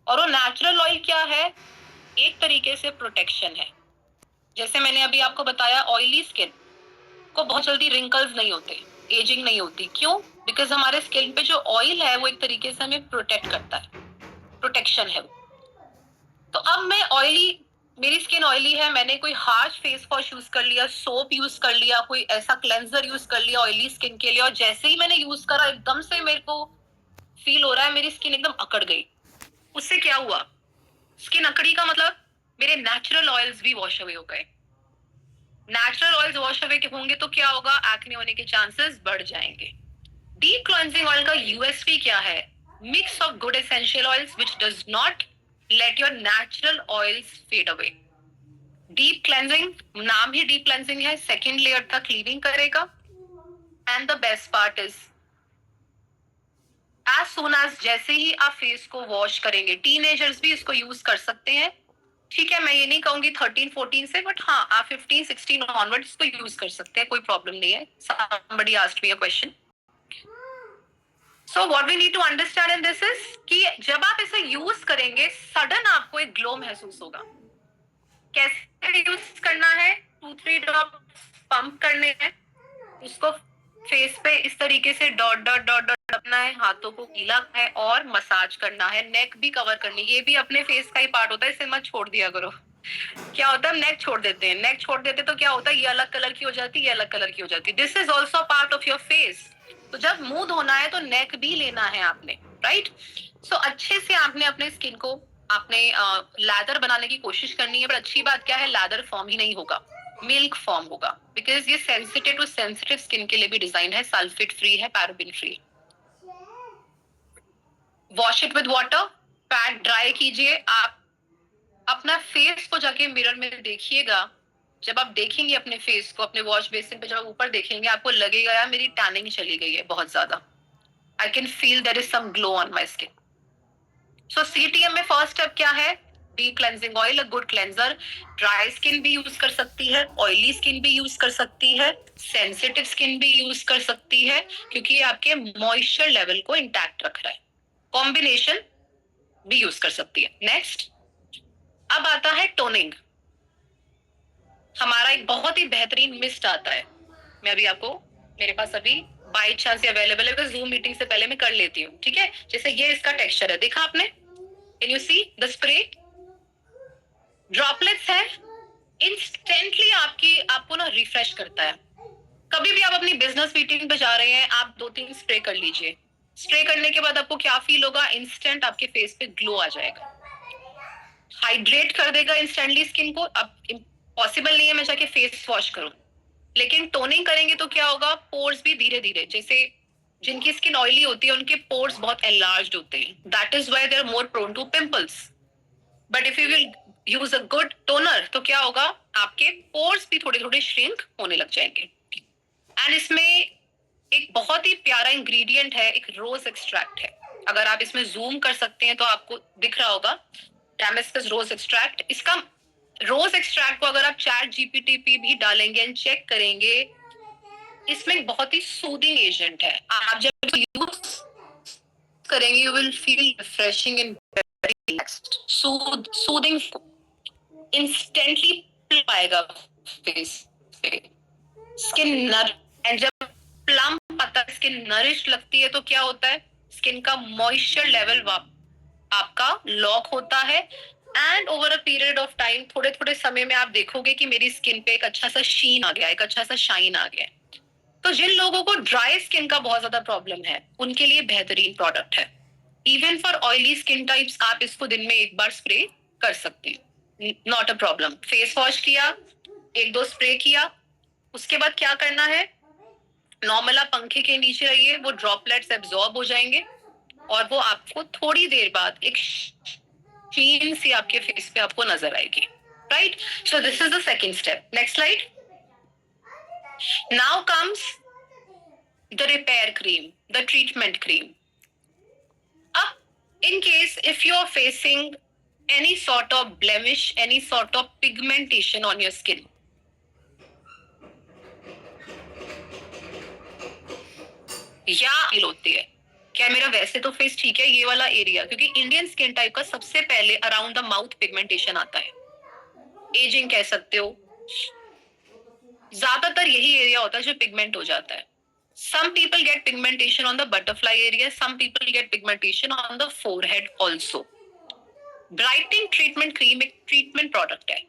और वो नेचुरल ऑयल क्या है, एक तरीके से प्रोटेक्शन है। जैसे मैंने अभी आपको बताया, ऑयली स्किन को बहुत जल्दी रिंकल्स नहीं होते, एजिंग नहीं होती। क्यों? बिकॉज हमारे स्किन पे जो ऑयल है वो एक तरीके से हमें प्रोटेक्ट करता है, प्रोटेक्शन है वो। तो अब मैं ऑयली, मेरी स्किन ऑयली है, मैंने कोई हार्श फेस वॉश यूज कर लिया, सोप यूज कर लिया, कोई ऐसा क्लेंजर यूज कर लिया ऑयली स्किन के लिए, और जैसे ही मैंने यूज करा एकदम से मेरे को फील हो रहा है मेरी स्किन एकदम अकड़ गई। उससे क्या हुआ? स्किन अकड़ी का मतलब मेरे नेचुरल ऑयल्स भी वॉश अवे हो गए। नेचुरल ऑयल्स वॉश अवे होंगे तो क्या होगा? एक्ने होने के चांसेस बढ़ जाएंगे। डीप क्लेंजिंग ऑयल का यूएसपी क्या है? Mix of good essential oils which does not let your natural oils fade away. Deep cleansing, नाम ही डीप क्लेंजिंग है, सेकेंड लेयर तक क्लीनिंग करेगा। And the best part is, as soon as जैसे ही आप फेस को वॉश करेंगे, टीनेजर्स भी इसको यूज कर सकते हैं। ठीक है, मैं ये नहीं कहूंगी 13-14 से, बट हाँ आप 15-16 ऑनवर्ड इसको यूज कर सकते हैं, कोई प्रॉब्लम नहीं है। somebody asked me a question. So what we need to understand in this is कि जब आप इसे यूज करेंगे सडन आपको एक ग्लो महसूस होगा। कैसे यूज करना है? 2-3 ड्रॉप्स पंप करने हैं, उसको फेस पे इस तरीके से डॉट डॉट डॉट डॉट अपना है, हाथों को गीला है और मसाज करना है। नेक भी कवर करनी, ये भी अपने फेस का ही पार्ट होता है, इसे मत छोड़ दिया करो। क्या होता है, हम नेक छोड़ देते हैं, नेक छोड़ देते तो क्या होता है, ये अलग कलर की हो जाती है, ये अलग कलर की हो जाती है। This is also part of your face. तो जब मुंह धोना है तो नेक भी लेना है आपने, राइट? सो अच्छे से आपने अपने स्किन को आपने लैदर बनाने की कोशिश करनी है। पर अच्छी बात क्या है, लैदर फॉर्म ही नहीं होगा, मिल्क फॉर्म होगा, बिकॉज ये सेंसिटिव टू सेंसिटिव स्किन के लिए भी डिजाइन है, सल्फेट फ्री है, paraben free. Wash it with water, pad dry कीजिए। आप अपना फेस को जाके मिरर में देखिएगा। जब आप देखेंगे अपने फेस को अपने वॉश बेसिन पे, जब ऊपर देखेंगे आपको लगेगा यार मेरी टैनिंग चली गई है बहुत ज्यादा। I can feel there is some glow on my skin. So CTM में फर्स्ट स्टेप क्या है? Deep cleansing oil, a good cleanser. Dry skin भी यूज कर सकती है, ऑयली स्किन भी यूज कर सकती है, सेंसिटिव स्किन भी यूज कर सकती है, क्योंकि ये आपके मॉइस्चर लेवल को इंटैक्ट रख रहा है। कॉम्बिनेशन भी यूज कर सकती है। नेक्स्ट, अब आता है टोनिंग। हमारा एक बहुत ही बेहतरीन मिस्ट आता है, मैं अभी आपको, मेरे पास अभी बाई चांस अवेलेबल है, बिकॉज जूम मीटिंग से पहले मैं कर लेती हूँ। ठीक है, जैसे ये इसका टेक्सचर है, देखा आपने? Can you see the spray? Droplets है, इंस्टेंटली आपको ना रिफ्रेश करता है। कभी भी आप अपनी बिजनेस मीटिंग पे जा रहे हैं, आप 2-3 स्प्रे कर लीजिए। स्प्रे करने के बाद आपको क्या फील होगा? इंस्टेंट आपके फेस पे ग्लो आ जाएगा, हाइड्रेट कर देगा इंस्टेंटली स्किन को। अब पॉसिबल नहीं है मैं जाके फेस वॉश करूं, लेकिन टोनिंग करेंगे तो क्या होगा? पोर्स भी धीरे धीरे, जैसे जिनकी स्किन ऑयली होती है उनके पोर्स बहुत एनलार्ज्ड होते हैं, that is why they are more prone to pimples. But if you will use a good toner तो क्या होगा? आपके पोर्स भी थोड़े थोड़े श्रिंक होने लग जाएंगे। एंड इसमें एक बहुत ही प्यारा इंग्रेडिएंट है, एक रोज एक्सट्रैक्ट है। अगर आप इसमें जूम कर सकते हैं तो आपको दिख रहा होगा, डेमेस्कस रोज एक्सट्रैक्ट। इसका रोज एक्सट्रैक्ट को अगर आप चैट जीपीटी पे भी डालेंगे एंड चेक करेंगे, इसमें एक बहुत ही सूदिंग एजेंट है। आप जब यूज करेंगे you will feel refreshing and very relaxed, soothing, instantly पाएगा फेस पे। स्किन नर, एंड जब प्लम्प पता स्किन नरिश लगती है तो क्या होता है? स्किन का मॉइस्चर लेवल आपका लॉक होता है, and over a period of time, थोड़े थोड़े समय में आप देखोगे कि मेरी स्किन पे एक अच्छा सा शीन आ गया, एक अच्छा सा शाइन आ गया। तो जिन लोगों को ड्राई स्किन का बहुत ज्यादा प्रॉब्लम है उनके लिए बेहतरीन प्रोडक्ट है। Even for oily skin types आप इसको दिन में एक बार स्प्रे कर सकते हैं, not a problem. Face wash किया, 1-2 स्प्रे किया, उसके बाद क्या करना है? नॉर्मल आप पंखे के नीचे रहिए, वो ड्रॉपलेट्स एब्जॉर्ब हो जाएंगे और वो आपको थोड़ी देर बाद एक शीन सी आपके फेस पे आपको नजर आएगी, right? So this is the second step. Next slide. Now comes the repair cream, the treatment cream. अब In case if you are facing any sort of blemish, any sort of pigmentation on your skin, या feel होती है क्या मेरा वैसे तो face ठीक है, ये वाला एरिया, क्योंकि इंडियन स्किन टाइप का सबसे पहले अराउंड द माउथ पिगमेंटेशन आता है, एजिंग कह सकते हो, ज्यादातर यही एरिया होता है जो पिगमेंट हो जाता है. Some people get pigmentation on the butterfly area, some people get pigmentation on the forehead also. Brightening treatment cream एक ट्रीटमेंट प्रोडक्ट है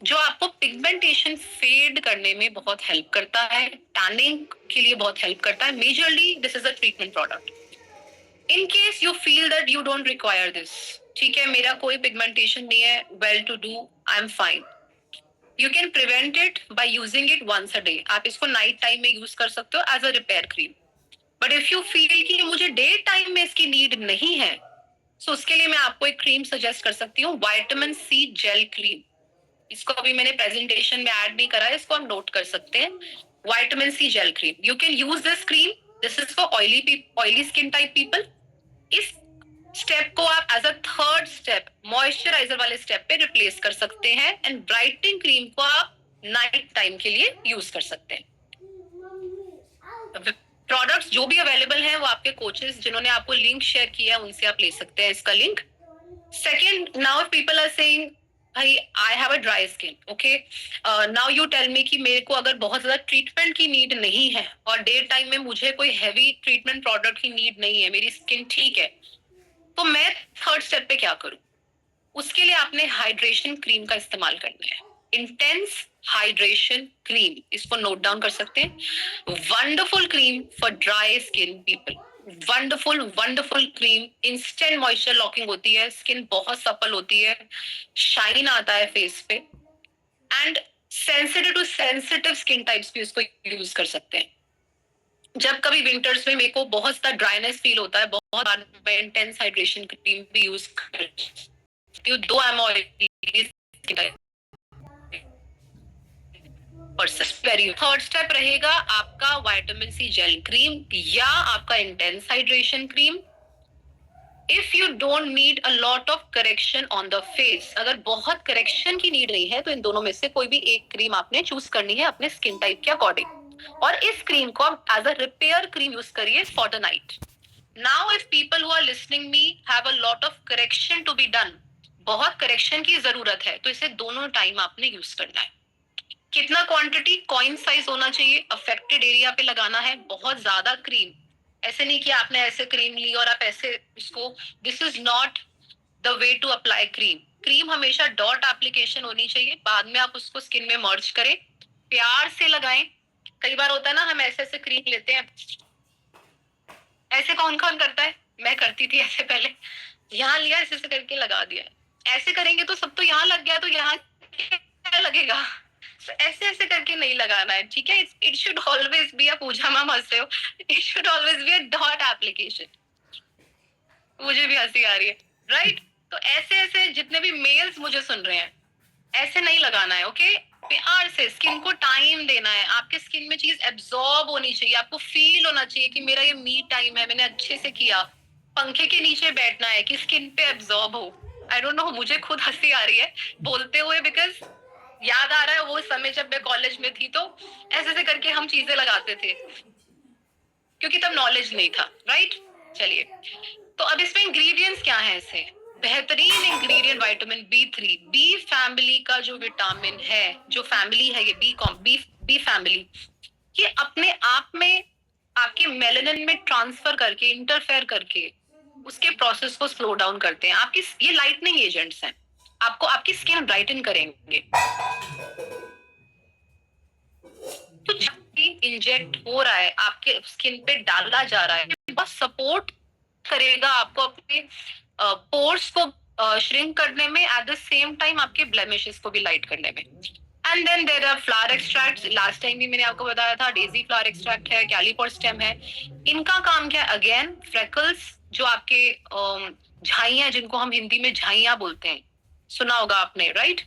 जो आपको पिगमेंटेशन फेड करने में बहुत हेल्प करता है, टैनिंग के लिए बहुत हेल्प करता है. Majorly this is a treatment product. In case you feel that you don't require this, ठीक है मेरा कोई पिगमेंटेशन नहीं है, well to do, I am fine, you can prevent it by using it once a day. आप इसको night time में use कर सकते हो as a repair cream. But if you feel कि मुझे डे टाइम में इसकी नीड नहीं है, तो उसके लिए मैं आपको एक क्रीम सजेस्ट कर सकती हूँ, विटामिन सी जेल क्रीम. इसको अभी मैंने प्रेजेंटेशन में ऐड नहीं करा है, इसको हम नोट कर सकते हैं. Vitamin C gel cream, you can use this cream. This is for oily skin type people. इस स्टेप को आप as a third step moisturiser वाले स्टेप पे रिप्लेस कर सकते हैं, एंड ब्राइटनिंग क्रीम को आप नाइट टाइम के लिए यूज कर सकते हैं. प्रोडक्ट्स जो भी अवेलेबल हैं वो आपके कोचेस जिन्होंने आपको लिंक शेयर किया उनसे आप ले सकते हैं इसका link. Second, now if people are saying भाई I have a dry skin, okay, now you tell me कि मेरे को अगर बहुत ज्यादा ट्रीटमेंट की नीड नहीं है और डे टाइम में मुझे कोई हैवी ट्रीटमेंट प्रोडक्ट की नीड नहीं है, मेरी स्किन ठीक है, तो मैं थर्ड स्टेप पे क्या करूं? उसके लिए आपने हाइड्रेशन क्रीम का इस्तेमाल करना है. इंटेंस हाइड्रेशन क्रीम, इसको नोट डाउन कर सकते हैं. Wonderful cream for dry skin people. Wonderful wonderful cream, instant moisture locking होती है, स्किन बहुत सपल होती है, शाइन आता है फेस पे, and sensitive to sensitive skin types भी उसको यूज कर सकते हैं. जब कभी विंटर्स में मेरे को बहुत ज्यादा ड्राइनेस फील होता है, बहुत बार मैं इंटेंस हाइड्रेशन क्रीम भी यूज करती हूँ, दो एम ऑयली. थर्ड स्टेप रहेगा आपका विटामिन सी जेल क्रीम या आपका intense hydration cream. If you don't need a lot of correction on the face, अगर बहुत करेक्शन की नीड नहीं है, तो इन दोनों में से कोई भी एक क्रीम आपने चूज करनी है अपने स्किन टाइप के अकॉर्डिंग, और इस क्रीम को आप as a repair cream use करिए for the night. Now if people who are listening me have a lot of correction to be done, बहुत करेक्शन की जरूरत है, तो इसे दोनों टाइम आपने यूज करना है. कितना क्वांटिटी, कॉइन साइज होना चाहिए, अफेक्टेड एरिया पे लगाना है. बहुत ज्यादा क्रीम, ऐसे नहीं कि आपने ऐसे क्रीम ली और आप ऐसे इसको, this is not the way to apply cream. Cream हमेशा डॉट एप्लीकेशन होनी चाहिए, बाद में आप उसको स्किन में मर्ज करें, प्यार से लगाएं. कई बार होता है ना, हम ऐसे ऐसे क्रीम लेते हैं, ऐसे कौन कौन करता है, मैं करती थी ऐसे पहले, यहाँ लिया ऐसे ऐसे करके लगा दिया. ऐसे करेंगे तो सब तो यहाँ लग गया, तो यहाँ क्या लगेगा? ऐसे ऐसे करके नहीं लगाना है, ठीक है. It should always be a, Pooja ma'am हंस रहे हो, it should always be a dot application. मुझे भी हंसी आ रही है, राइट? तो ऐसे ऐसे जितने भी मेल्स मुझे सुन रहे हैं, ऐसे नहीं लगाना है, ओके. प्यार से स्किन को टाइम देना है, आपके स्किन में चीज एब्जॉर्ब होनी चाहिए, आपको फील होना चाहिए कि मेरा ये मी टाइम है, मैंने अच्छे से किया. पंखे के नीचे बैठना है कि स्किन पे एब्जॉर्ब हो. आई डोंट नो, मुझे खुद हंसी आ रही है बोलते हुए, बिकॉज याद आ रहा है वो समय जब मैं कॉलेज में थी, तो ऐसे ऐसे करके हम चीजें लगाते थे, क्योंकि तब नॉलेज नहीं था, राइट? चलिए, तो अब इसमें इंग्रेडिएंट्स क्या है ऐसे बेहतरीन इंग्रेडिएंट, विटामिन बी3, बी फैमिली का जो विटामिन है, जो फैमिली है ये बी फैमिली, ये अपने आप में आपके मेलानिन में ट्रांसफर करके, इंटरफेयर करके उसके प्रोसेस को स्लो डाउन करते हैं. आपकी ये लाइटनिंग एजेंट्स हैं, आपको आपकी स्किन ब्राइटन करेंगे. तो जब भी इंजेक्ट हो रहा है, आपके स्किन पे डाला जा रहा है, बहुत सपोर्ट करेगा आपको अपने पोर्स को श्रिंक करने में, एट द सेम टाइम आपके ब्लेमिशेस को भी लाइट करने में. And then there are flower extracts. Last time भी मैंने आपको बताया था, डेजी फ्लावर एक्सट्रैक्ट है, कैलीफॉर स्टेम है. इनका काम क्या है? अगेन फ्रेकल्स, जो आपके झाइयां, जिनको हम हिंदी में झाइयां बोलते हैं, सुना होगा आपने, राइट?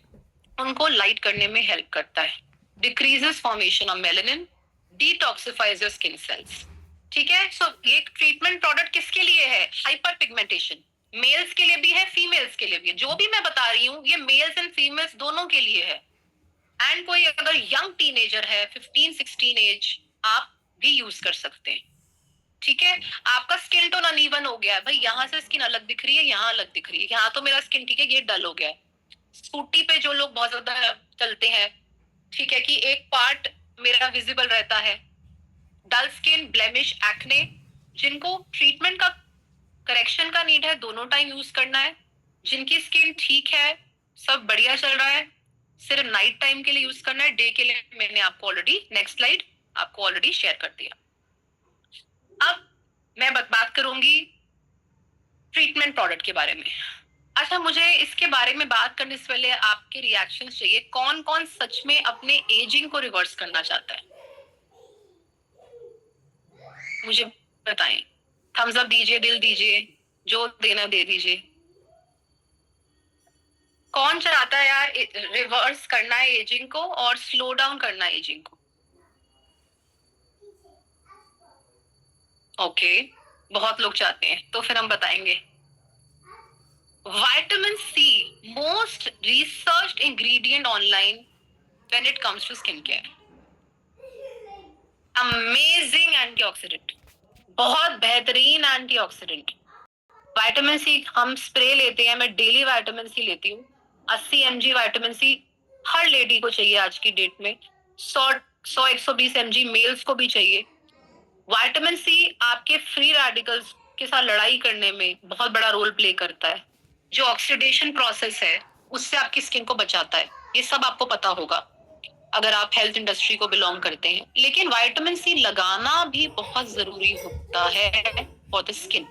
उनको लाइट करने में हेल्प करता है. Decreases formation of melanin, detoxifies your skin cells. ठीक है. सो ये ट्रीटमेंट प्रोडक्ट किसके लिए है? Hyper pigmentation. मेल्स के लिए भी है, फीमेल्स के लिए भी है। जो भी मैं बता रही हूँ ये मेल्स एंड फीमेल्स दोनों के लिए है। एंड कोई अगर यंग टीनेजर है 15-16 एज, आप भी यूज कर सकते हैं। ठीक है, आपका स्किन टोन अनइवन हो गया है भाई, यहाँ से स्किन अलग दिख रही है, यहाँ अलग दिख रही है, यहाँ तो मेरा स्किन ठीक है, ये डल हो गया है। स्कूटी पे जो लोग बहुत ज्यादा चलते हैं, ठीक है, कि एक पार्ट मेरा विजिबल रहता है, डल स्किन, ब्लेमिश, एक्ने, जिनको ट्रीटमेंट का, करेक्शन का नीड है, दोनों टाइम यूज करना है। जिनकी स्किन ठीक है, सब बढ़िया चल रहा है, सिर्फ नाइट टाइम के लिए यूज करना है, डे के लिए मैंने आपको ऑलरेडी नेक्स्ट स्लाइड आपको ऑलरेडी शेयर कर दिया। अब मैं बात करूंगी ट्रीटमेंट प्रोडक्ट के बारे में। अच्छा, मुझे इसके बारे में बात करने से पहले आपके रिएक्शंस चाहिए। कौन कौन सच में अपने एजिंग को रिवर्स करना चाहता है, मुझे बताएं। थम्स अप दीजिए, दिल दीजिए, जो देना दे दीजिए। कौन चाहता है यार रिवर्स करना है एजिंग को और स्लो डाउन करना है एजिंग को? ओके, बहुत लोग चाहते हैं, तो फिर हम बताएंगे। Vitamin C, most researched ingredient online when it comes to skincare. Amazing antioxidant, बहुत बेहतरीन एंटीऑक्सीडेंट। विटामिन सी हम स्प्रे लेते हैं, मैं डेली विटामिन सी लेती हूँ। 80 mg विटामिन सी हर लेडी को चाहिए आज की डेट में। 100-120 mg मेल्स को भी चाहिए। विटामिन सी आपके फ्री रेडिकल्स के साथ लड़ाई करने में बहुत बड़ा रोल प्ले करता है। जो ऑक्सीडेशन प्रोसेस है उससे आपकी स्किन को बचाता है, ये सब आपको पता होगा अगर आप हेल्थ इंडस्ट्री को बिलोंग करते हैं। लेकिन विटामिन सी लगाना भी बहुत जरूरी होता है for the skin.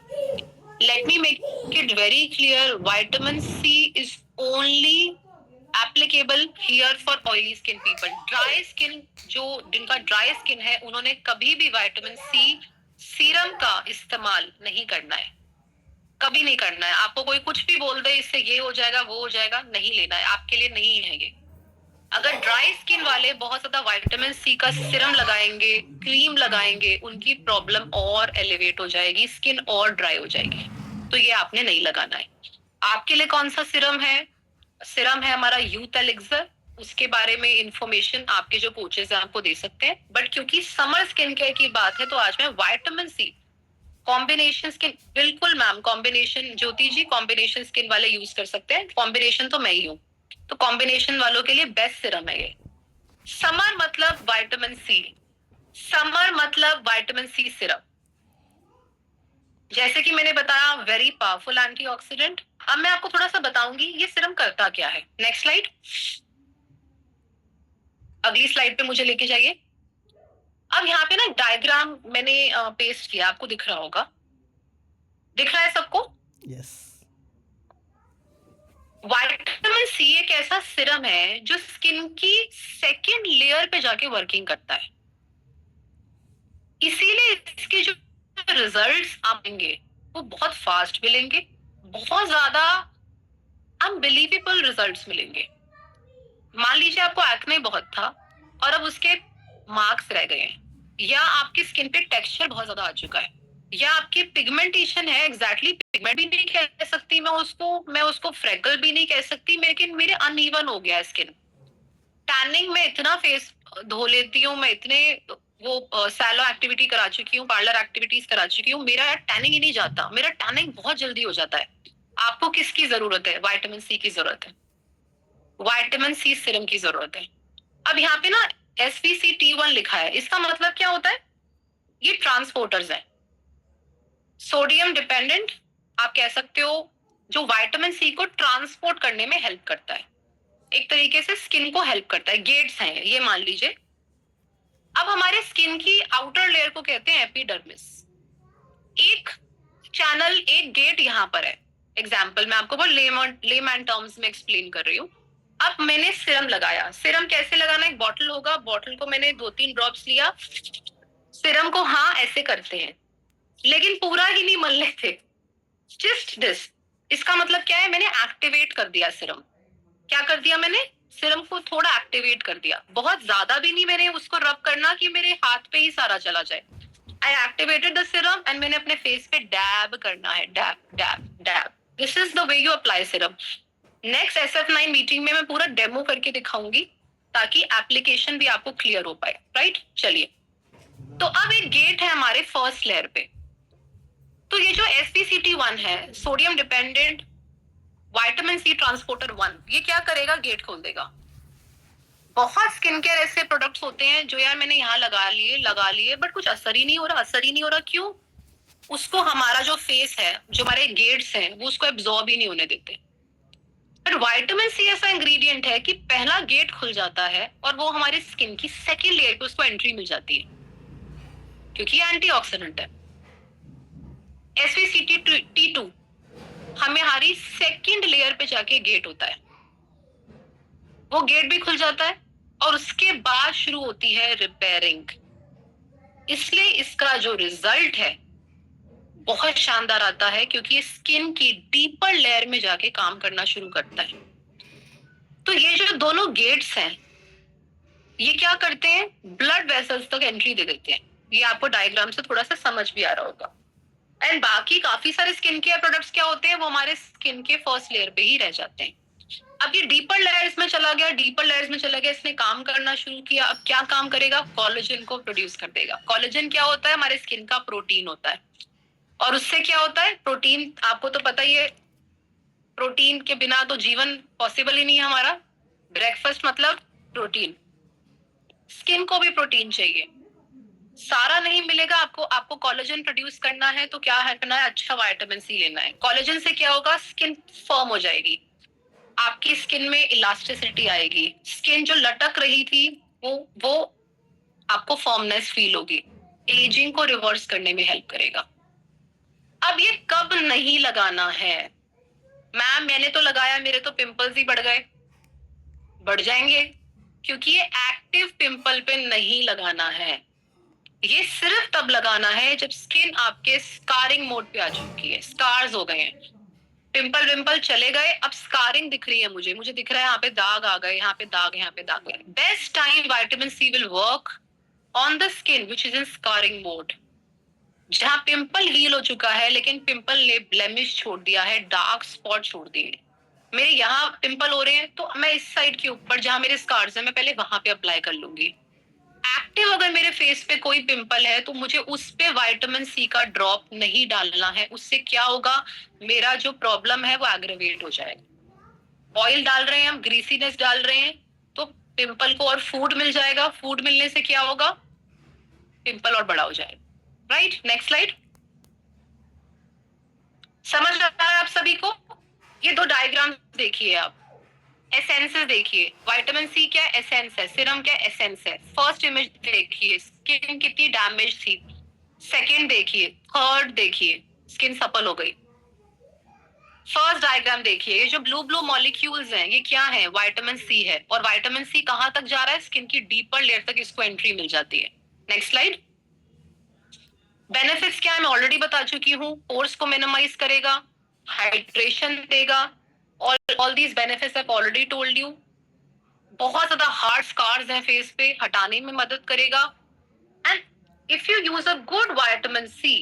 Let me make it very clear, vitamin C is only applicable here for oily skin people. Dry skin, जो जिनका ड्राई स्किन है, उन्होंने कभी भी विटामिन सी सीरम का इस्तेमाल नहीं करना है, कभी नहीं करना है। आपको कोई कुछ भी बोल दे इससे ये हो जाएगा वो हो जाएगा, नहीं लेना है, आपके लिए नहीं है ये। अगर ड्राई स्किन वाले बहुत ज्यादा विटामिन सी का सीरम लगाएंगे, क्रीम लगाएंगे, उनकी प्रॉब्लम और एलिवेट हो जाएगी, स्किन और ड्राई हो जाएगी, तो ये आपने नहीं लगाना है। आपके लिए कौन सा सीरम है? सीरम है हमारा यूथ एलिक्सर। उसके बारे में इंफॉर्मेशन आपके जो कोचेस हैं आपको दे सकते हैं, बट क्योंकि समर स्किन केयर की बात है तो आज मैं विटामिन सी कॉम्बिनेशन स्किन, बिल्कुल मैम कॉम्बिनेशन, ज्योति जी कॉम्बिनेशन स्किन वाले यूज कर सकते हैं, कॉम्बिनेशन तो मैं ही हूँ, तो कॉम्बिनेशन वालों के लिए बेस्ट सीरम है ये। समर मतलब विटामिन सी, समर मतलब विटामिन सी सीरम। जैसे कि मैंने बताया, वेरी पावरफुल एंटीऑक्सीडेंट। अब मैं आपको थोड़ा सा बताऊंगी ये सीरम करता क्या है। नेक्स्ट स्लाइड, अगली स्लाइड पे मुझे लेके जाइए। अब यहाँ पे ना डायग्राम मैंने पेस्ट किया, आपको दिख रहा होगा, दिख रहा है सबको? यस। विटामिन सी एक ऐसा सीरम है जो स्किन की सेकंड लेयर पे जाके वर्किंग करता है, इसीलिए इसके जो रिजल्ट्स आएंगे वो बहुत फास्ट मिलेंगे, बहुत ज्यादा अनबिलीवेबल रिजल्ट्स मिलेंगे। मान लीजिए आपको एक्ने बहुत था और अब उसके मार्क्स रह गए हैं, या आपकी स्किन पे टेक्सचर बहुत ज्यादा आ चुका है, या आपकी पिगमेंटेशन है, एग्जैक्टली पिगमेंट भी नहीं कह सकती मैं उसको फ्रेकल भी नहीं कह सकती, लेकिन मेरे अनइवन हो गया है स्किन। टैनिंग में इतना फेस धो लेती हूँ मैं, इतने वो सैलो एक्टिविटी करा चुकी हूँ, पार्लर एक्टिविटीज करा चुकी हूँ, मेरा टैनिंग ही नहीं जाता, मेरा टैनिंग बहुत जल्दी हो जाता है। आपको किसकी जरूरत है? विटामिन सी की जरूरत है, विटामिन सी सीरम की जरूरत है। अब यहाँ पे ना SVCT1 लिखा है, इसका मतलब क्या होता है? ये ट्रांसपोर्टर्स है, सोडियम डिपेंडेंट आप कह सकते हो, जो विटामिन सी को ट्रांसपोर्ट करने में हेल्प करता है, एक तरीके से स्किन को हेल्प करता है। गेट्स हैं ये, मान लीजिए। अब हमारे स्किन की आउटर लेयर को कहते हैं एपिडर्मिस। एक चैनल, एक गेट यहाँ पर है। एग्जाम्पल मैं आपको बहुत लेमैन टर्म्स में एक्सप्लेन कर रही हूँ। अब मैंने सीरम लगाया, सीरम कैसे लगाना? एक बॉटल होगा, बॉटल को मैंने 2-3 ड्रॉप्स लिया, सीरम को हाँ ऐसे करते हैं, लेकिन पूरा ही नहीं मल लेते, जस्ट दिस। इसका मतलब क्या है? मैंने एक्टिवेट कर दिया सीरम। क्या कर दिया मैंने? सीरम को थोड़ा एक्टिवेट कर दिया, बहुत ज्यादा भी नहीं मैंने उसको रब करना कि मेरे हाथ पे ही सारा चला जाए। आई एक्टिवेटेड द सीरम एंड मैंने अपने फेस पे डैब करना है, dab dab dab. This is the way you apply Siram. Next SF9 meeting में मैं पूरा डेमो करके दिखाऊंगी ताकि एप्लीकेशन भी आपको क्लियर हो पाए, राइट? चलिए, तो अब एक गेट है हमारे फर्स्ट लेयर पे। तो ये जो SPCT1 है, sodium dependent vitamin C transporter 1, ये क्या करेगा? गेट खोल देगा। बहुत स्किन केयर ऐसे प्रोडक्ट्स होते हैं जो यार मैंने यहाँ लगा लिए बट कुछ असर ही नहीं हो रहा। क्यों? उसको हमारा जो फेस है, जो हमारे गेट्स हैं, वो उसको एब्जॉर्ब ही नहीं होने देते। पर विटामिन सी ऐसा इंग्रेडिएंट है कि पहला गेट खुल जाता है और वो हमारी स्किन की सेकेंड लेयर पे उसको एंट्री मिल जाती है, क्योंकि ये एंटीऑक्सीडेंट है। SVCT2 हमारी सेकेंड लेयर पे जाके गेट होता है, वो गेट भी खुल जाता है और उसके बाद शुरू होती है रिपेयरिंग। इसलिए इसका जो रिजल्ट है बहुत शानदार आता है, क्योंकि स्किन की डीपर लेयर में जाके काम करना शुरू करता है। तो ये जो दोनों गेट्स हैं, ये क्या करते हैं? ब्लड वेसल्स तक एंट्री दे देते हैं। ये आपको डायग्राम से थोड़ा सा समझ भी आ रहा होगा। एंड बाकी काफी सारे स्किन केयर प्रोडक्ट्स क्या होते हैं, वो हमारे स्किन के फर्स्ट लेयर पे ही रह जाते हैं। अब ये डीपर लेयर्स में चला गया, इसने काम करना शुरू किया। अब क्या काम करेगा? कोलेजन को प्रोड्यूस कर देगा। कोलेजन क्या होता है? हमारे स्किन का प्रोटीन होता है। और उससे क्या होता है? प्रोटीन, आपको तो पता ही है, प्रोटीन के बिना तो जीवन पॉसिबल ही नहीं है हमारा। ब्रेकफास्ट मतलब प्रोटीन, स्किन को भी प्रोटीन चाहिए। सारा नहीं मिलेगा आपको कोलेजन प्रोड्यूस करना है तो क्या करना है? अच्छा विटामिन सी लेना है। कोलेजन से क्या होगा? स्किन फर्म हो जाएगी, आपकी स्किन में इलास्टिसिटी आएगी, स्किन जो लटक रही थी वो आपको फर्मनेस फील होगी, एजिंग को रिवर्स करने में हेल्प करेगा। अब ये कब नहीं लगाना है? मैम मैंने तो लगाया, मेरे तो पिंपल्स ही बढ़ जाएंगे, क्योंकि ये एक्टिव पिंपल पे नहीं लगाना है। ये सिर्फ तब लगाना है जब स्किन आपके स्कारिंग मोड पे आ चुकी है, स्कार्स हो गए हैं, पिंपल विंपल चले गए, अब स्कारिंग दिख रही है, मुझे दिख रहा है यहाँ पे दाग आ गए, यहाँ पे दाग है। Best time vitamin C will work on the skin which is in scarring mode, जहां पिंपल हील हो चुका है लेकिन पिंपल ने ब्लेमिश छोड़ दिया है, डार्क स्पॉट छोड़ दिए। मेरे यहाँ पिंपल हो रहे हैं तो मैं इस साइड के ऊपर जहां मेरे स्कार्स हैं, मैं पहले वहां पे अप्लाई कर लूंगी। एक्टिव अगर मेरे फेस पे कोई पिंपल है तो मुझे उस पे विटामिन सी का ड्रॉप नहीं डालना है। उससे क्या होगा? मेरा जो प्रॉब्लम है वो एग्रेवेट हो जाएगा। ऑयल डाल रहे हैं हम, ग्रीसीनेस डाल रहे हैं, तो पिंपल को और फूड मिल जाएगा। फूड मिलने से क्या होगा? पिंपल और बड़ा हो जाएगा, राइट? Next slide. समझ आ रहा है आप सभी को? ये दो डायग्राम देखिए आप, एसेंसेस देखिए। विटामिन सी क्या एसेंस है, सीरम क्या एसेंस है। फर्स्ट इमेज देखिए, स्किन कितनी डैमेज थी। सेकंड देखिए, थर्ड देखिए, स्किन सपल हो गई। फर्स्ट डायग्राम देखिए, ये जो ब्लू ब्लू मॉलिक्यूल्स हैं, ये क्या है? विटामिन सी है। और विटामिन सी कहां तक जा रहा है? स्किन की डीपर लेयर तक इसको एंट्री मिल जाती है। Next slide. बेनिफिट्स क्या है मैं ऑलरेडी बता चुकी हूँ। पोर्स को मिनिमाइज करेगा, हाइड्रेशन देगा, all these benefits I already told you. बहुत ज्यादा हार्ड स्कार्स हैं फेस पे, हटाने में मदद करेगा। And if you use a good vitamin C,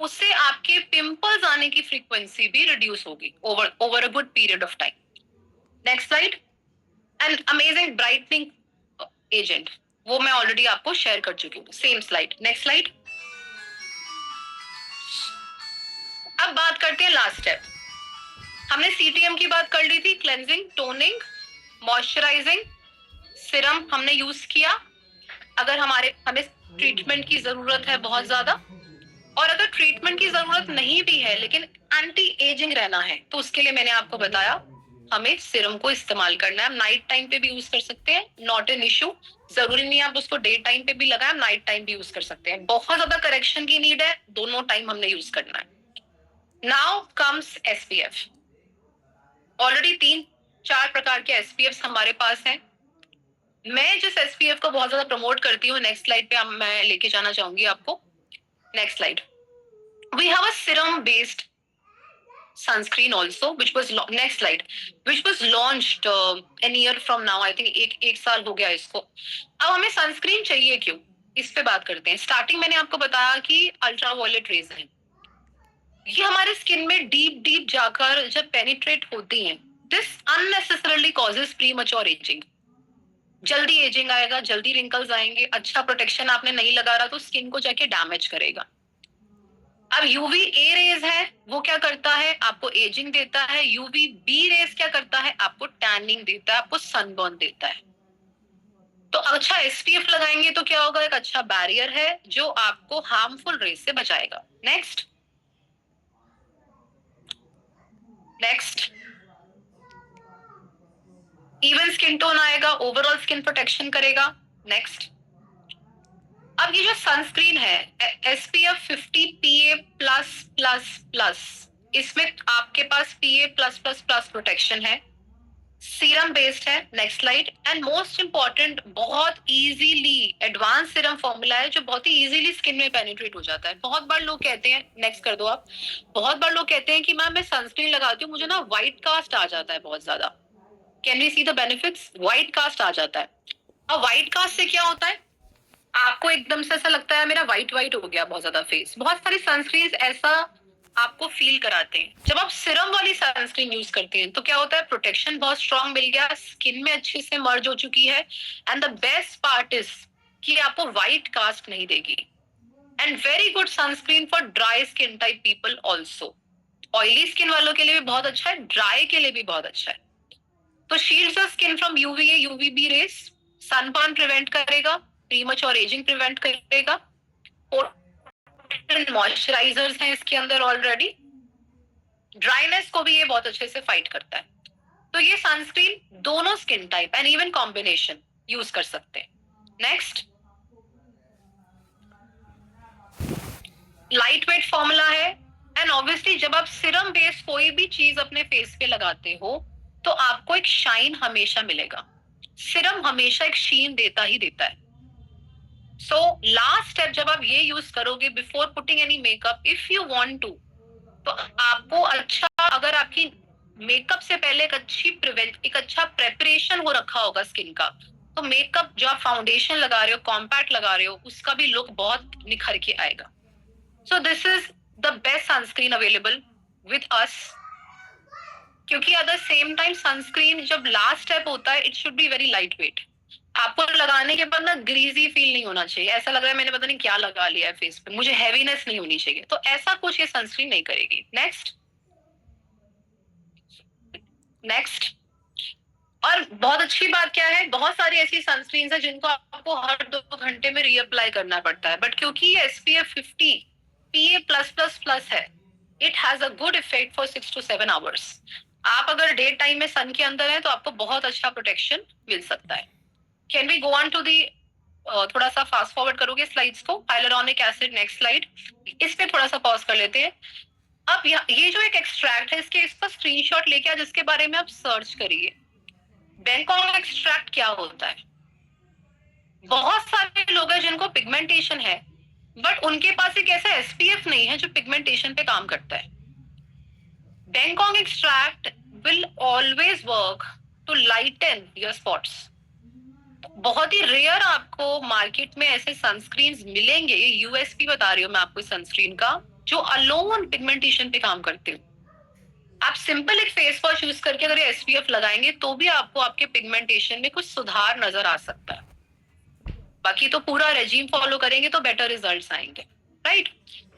उससे आपके पिंपल्स आने की फ्रीक्वेंसी भी रिड्यूस होगी over a good period of time. Next slide. And amazing brightening agent, वो मैं ऑलरेडी आपको शेयर कर चुकी हूँ। Same slide, next slide. अब बात करते हैं लास्ट स्टेप। हमने CTM की बात कर ली थी, क्लेंजिंग, टोनिंग, मॉइस्चराइजिंग। सिरम हमने यूज किया अगर हमें ट्रीटमेंट की जरूरत है बहुत ज्यादा, और अगर ट्रीटमेंट की जरूरत नहीं भी है लेकिन एंटी एजिंग रहना है, तो उसके लिए मैंने आपको बताया हमें सिरम को इस्तेमाल करना है। नाइट टाइम पे भी यूज कर सकते हैं, नॉट एन इशू। जरूरी नहीं है आप उसको डे टाइम पे भी लगाएं, नाइट टाइम भी यूज कर सकते हैं। बहुत ज्यादा करेक्शन की नीड है, दोनों टाइम हमने यूज करना है। Now comes SPF। ऑलरेडी 3-4 प्रकार के SPF हमारे पास हैं। मैं जिस SPF को बहुत ज्यादा प्रमोट करती हूँ, नेक्स्ट स्लाइड पे मैं लेके जाना चाहूंगी आपको। Next slide. We have a serum based sunscreen also, which was next slide, which was launched an year from now, I think एक साल हो गया इसको। अब हमें सनस्क्रीन चाहिए क्यों, इस पे बात करते हैं। स्टार्टिंग मैंने आपको बताया कि अल्ट्रावायलेट रेज है, ये हमारे स्किन में डीप डीप जाकर जब पेनिट्रेट होती हैं, this unnecessarily causes premature ageing. जल्दी एजिंग आएगा, जल्दी रिंकल्स आएंगे, अच्छा प्रोटेक्शन आपने नहीं लगा रहा तो स्किन को जाके डैमेज करेगा। अब यूवी ए रेज है, वो क्या करता है, आपको एजिंग देता है। यूवी बी रेज क्या करता है, आपको टैनिंग देता है, आपको सनबर्न देता है। तो अच्छा एसपीएफ लगाएंगे तो क्या होगा, एक अच्छा बैरियर है जो आपको हार्मफुल रेज से बचाएगा। Next next even skin tone आएगा, ओवरऑल स्किन प्रोटेक्शन करेगा। नेक्स्ट, अब ये जो सनस्क्रीन है एसपीएफ 50 पीए प्लस प्लस प्लस, इसमें आपके पास पीए प्लस प्लस प्लस प्रोटेक्शन है, सीरम बेस्ड है। Next slide, and most important, बहुत इजीली एडवांस सीरम फॉर्मूला है जो बहुत ही इजीली स्किन में पेनिट्रेट हो जाता है। बहुत बार लोग कहते हैं, नेक्स्ट कर दो आप, बहुत बार लोग कहते हैं कि मैम मैं सनस्क्रीन लगाती हूँ, मुझे ना व्हाइट कास्ट आ जाता है बहुत ज्यादा। Can we see the benefits, white cast आ जाता है। अब व्हाइट कास्ट से क्या होता है, आपको एकदम से ऐसा लगता है मेरा व्हाइट व्हाइट हो गया बहुत ज्यादा फेस। बहुत सारी सनस्क्रीन ऐसा आपको फील कराते हैं। जब आप सिरम वाली सनस्क्रीन यूज करते हैं तो क्या होता है, प्रोटेक्शन बहुत स्ट्रांग मिल गया, स्किन में अच्छे से मर्ज हो चुकी है, and the best part is कि आपको व्हाइट कास्ट नहीं देगी। And very good sunscreen for dry skin type people also. Oily skin वालों के लिए भी बहुत अच्छा है, ड्राई के लिए भी बहुत अच्छा है। तो shields the skin from UVA UVB rays, sunburn prevent करेगा, प्रीमैच्योर एजिंग प्रिवेंट करेगा, मॉइस्चराइजर्स हैं इसके अंदर ऑलरेडी, ड्राइनेस को भी ये बहुत अच्छे से फाइट करता है। तो ये सनस्क्रीन दोनों skin type and even combination use कर सकते हैं। नेक्स्ट, लाइट वेट फॉर्मूला है, एंड ऑब्वियसली जब आप सिरम बेस्ड कोई भी चीज अपने फेस पे लगाते हो तो आपको एक शाइन हमेशा मिलेगा। सिरम हमेशा एक शीन देता ही देता है। सो लास्ट स्टेप जब आप ये यूज करोगे before putting any makeup, if you want to, तो आपको अच्छा, अगर आपकी मेकअप से पहले एक अच्छा प्रेपरेशन हो रखा होगा स्किन का, तो मेकअप जो आप फाउंडेशन लगा रहे हो, कॉम्पैक्ट लगा रहे हो, उसका भी लुक बहुत निखर के आएगा। So this is the best sunscreen available with us, क्योंकि at the same time sunscreen जब लास्ट स्टेप होता है it should be very light weight. आपको लगाने के बाद ना ग्रीजी फील नहीं होना चाहिए, ऐसा लग रहा है मैंने पता नहीं क्या लगा लिया है फेस पे, मुझे हैवीनेस नहीं होनी चाहिए, तो ऐसा कुछ ये सनस्क्रीन नहीं करेगी। नेक्स्ट नेक्स्ट, और बहुत अच्छी बात क्या है, बहुत सारी ऐसी सनस्क्रीन है जिनको आपको हर 2 घंटे में रीअप्लाई करना पड़ता है, बट क्योंकि ये SPF 50 PA plus plus plus है, it has a good effect for 6 to 7 hours. आप अगर डे टाइम में सन के अंदर है तो आपको बहुत अच्छा प्रोटेक्शन मिल सकता है। Can we go on to the, थोड़ा सा फास्ट फॉरवर्ड करोगे स्लाइड्स को, हाइलुरोनिक एसिड, नेक्स्ट स्लाइड, इस पे थोड़ा सा पॉज कर लेते हैं। अब ये जो एक एक्सट्रैक्ट है इसका स्क्रीनशॉट लेके आज इसके बारे में आप सर्च करिए। बेंगकांग एक्सट्रैक्ट क्या होता है, बहुत सारे लोग हैं जिनको पिगमेंटेशन है बट उनके पास एक ऐसा SPF नहीं है जो पिगमेंटेशन पे काम करता है। बेंगकांग extract will always work to lighten your spots. बहुत ही रेयर आपको मार्केट में ऐसे सनस्क्रीन्स मिलेंगे, USP बता रही हूँ मैं आपको सनस्क्रीन का, जो अलोन पिगमेंटेशन पे काम करते हो। आप सिंपल एक फेस वॉश यूज करके अगर SPF लगाएंगे तो भी आपको आपके पिगमेंटेशन में कुछ सुधार नजर आ सकता है, बाकी तो पूरा रेजिम फॉलो करेंगे तो बेटर रिजल्ट्स आएंगे, right.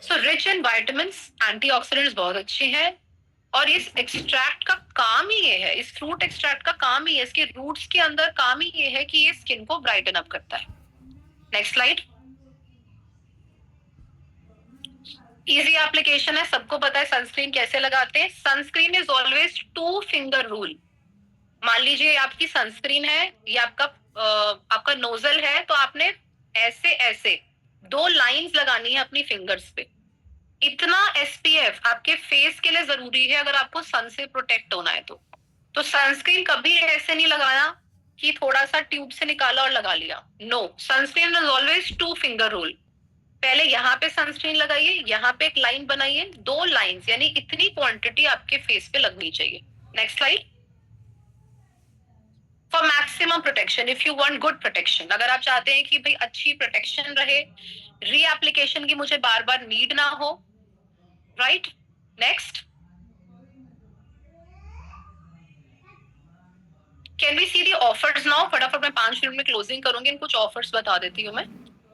So rich in vitamins, antioxidants बहुत अच्छे हैं, और इस एक्सट्रैक्ट का काम ही ये है, इस फ्रूट एक्सट्रैक्ट का काम ही है, इसके रूट्स के अंदर काम ही ये है कि ये स्किन को ब्राइटन अप करता है। नेक्स्ट स्लाइड, इजी एप्लीकेशन है, सबको पता है सनस्क्रीन कैसे लगाते हैं। Sunscreen is always 2 finger rule. मान लीजिए आपकी सनस्क्रीन है, ये आपका नोजल है, तो आपने ऐसे ऐसे 2 लाइंस लगानी है अपनी फिंगर्स पे। इतना SPF आपके फेस के लिए जरूरी है अगर आपको सन से प्रोटेक्ट होना है तो सनस्क्रीन कभी ऐसे नहीं लगाना कि थोड़ा सा ट्यूब से निकाला और लगा लिया। No, sunscreen is always 2 finger rule. पहले यहाँ पे सनस्क्रीन लगाइए, यहाँ पे एक लाइन बनाइए, 2 लाइंस, यानी इतनी क्वांटिटी आपके फेस पे लगनी चाहिए। Next slide, for maximum protection, if you want good protection, अगर आप चाहते हैं कि भाई अच्छी प्रोटेक्शन रहे, रीएप्लीकेशन की मुझे बार बार नीड ना हो, right, next, can we see the offers now? फटाफट मैं 5 मिनट में क्लोजिंग करूंगी, कुछ ऑफर्स बता देती हूँ मैं।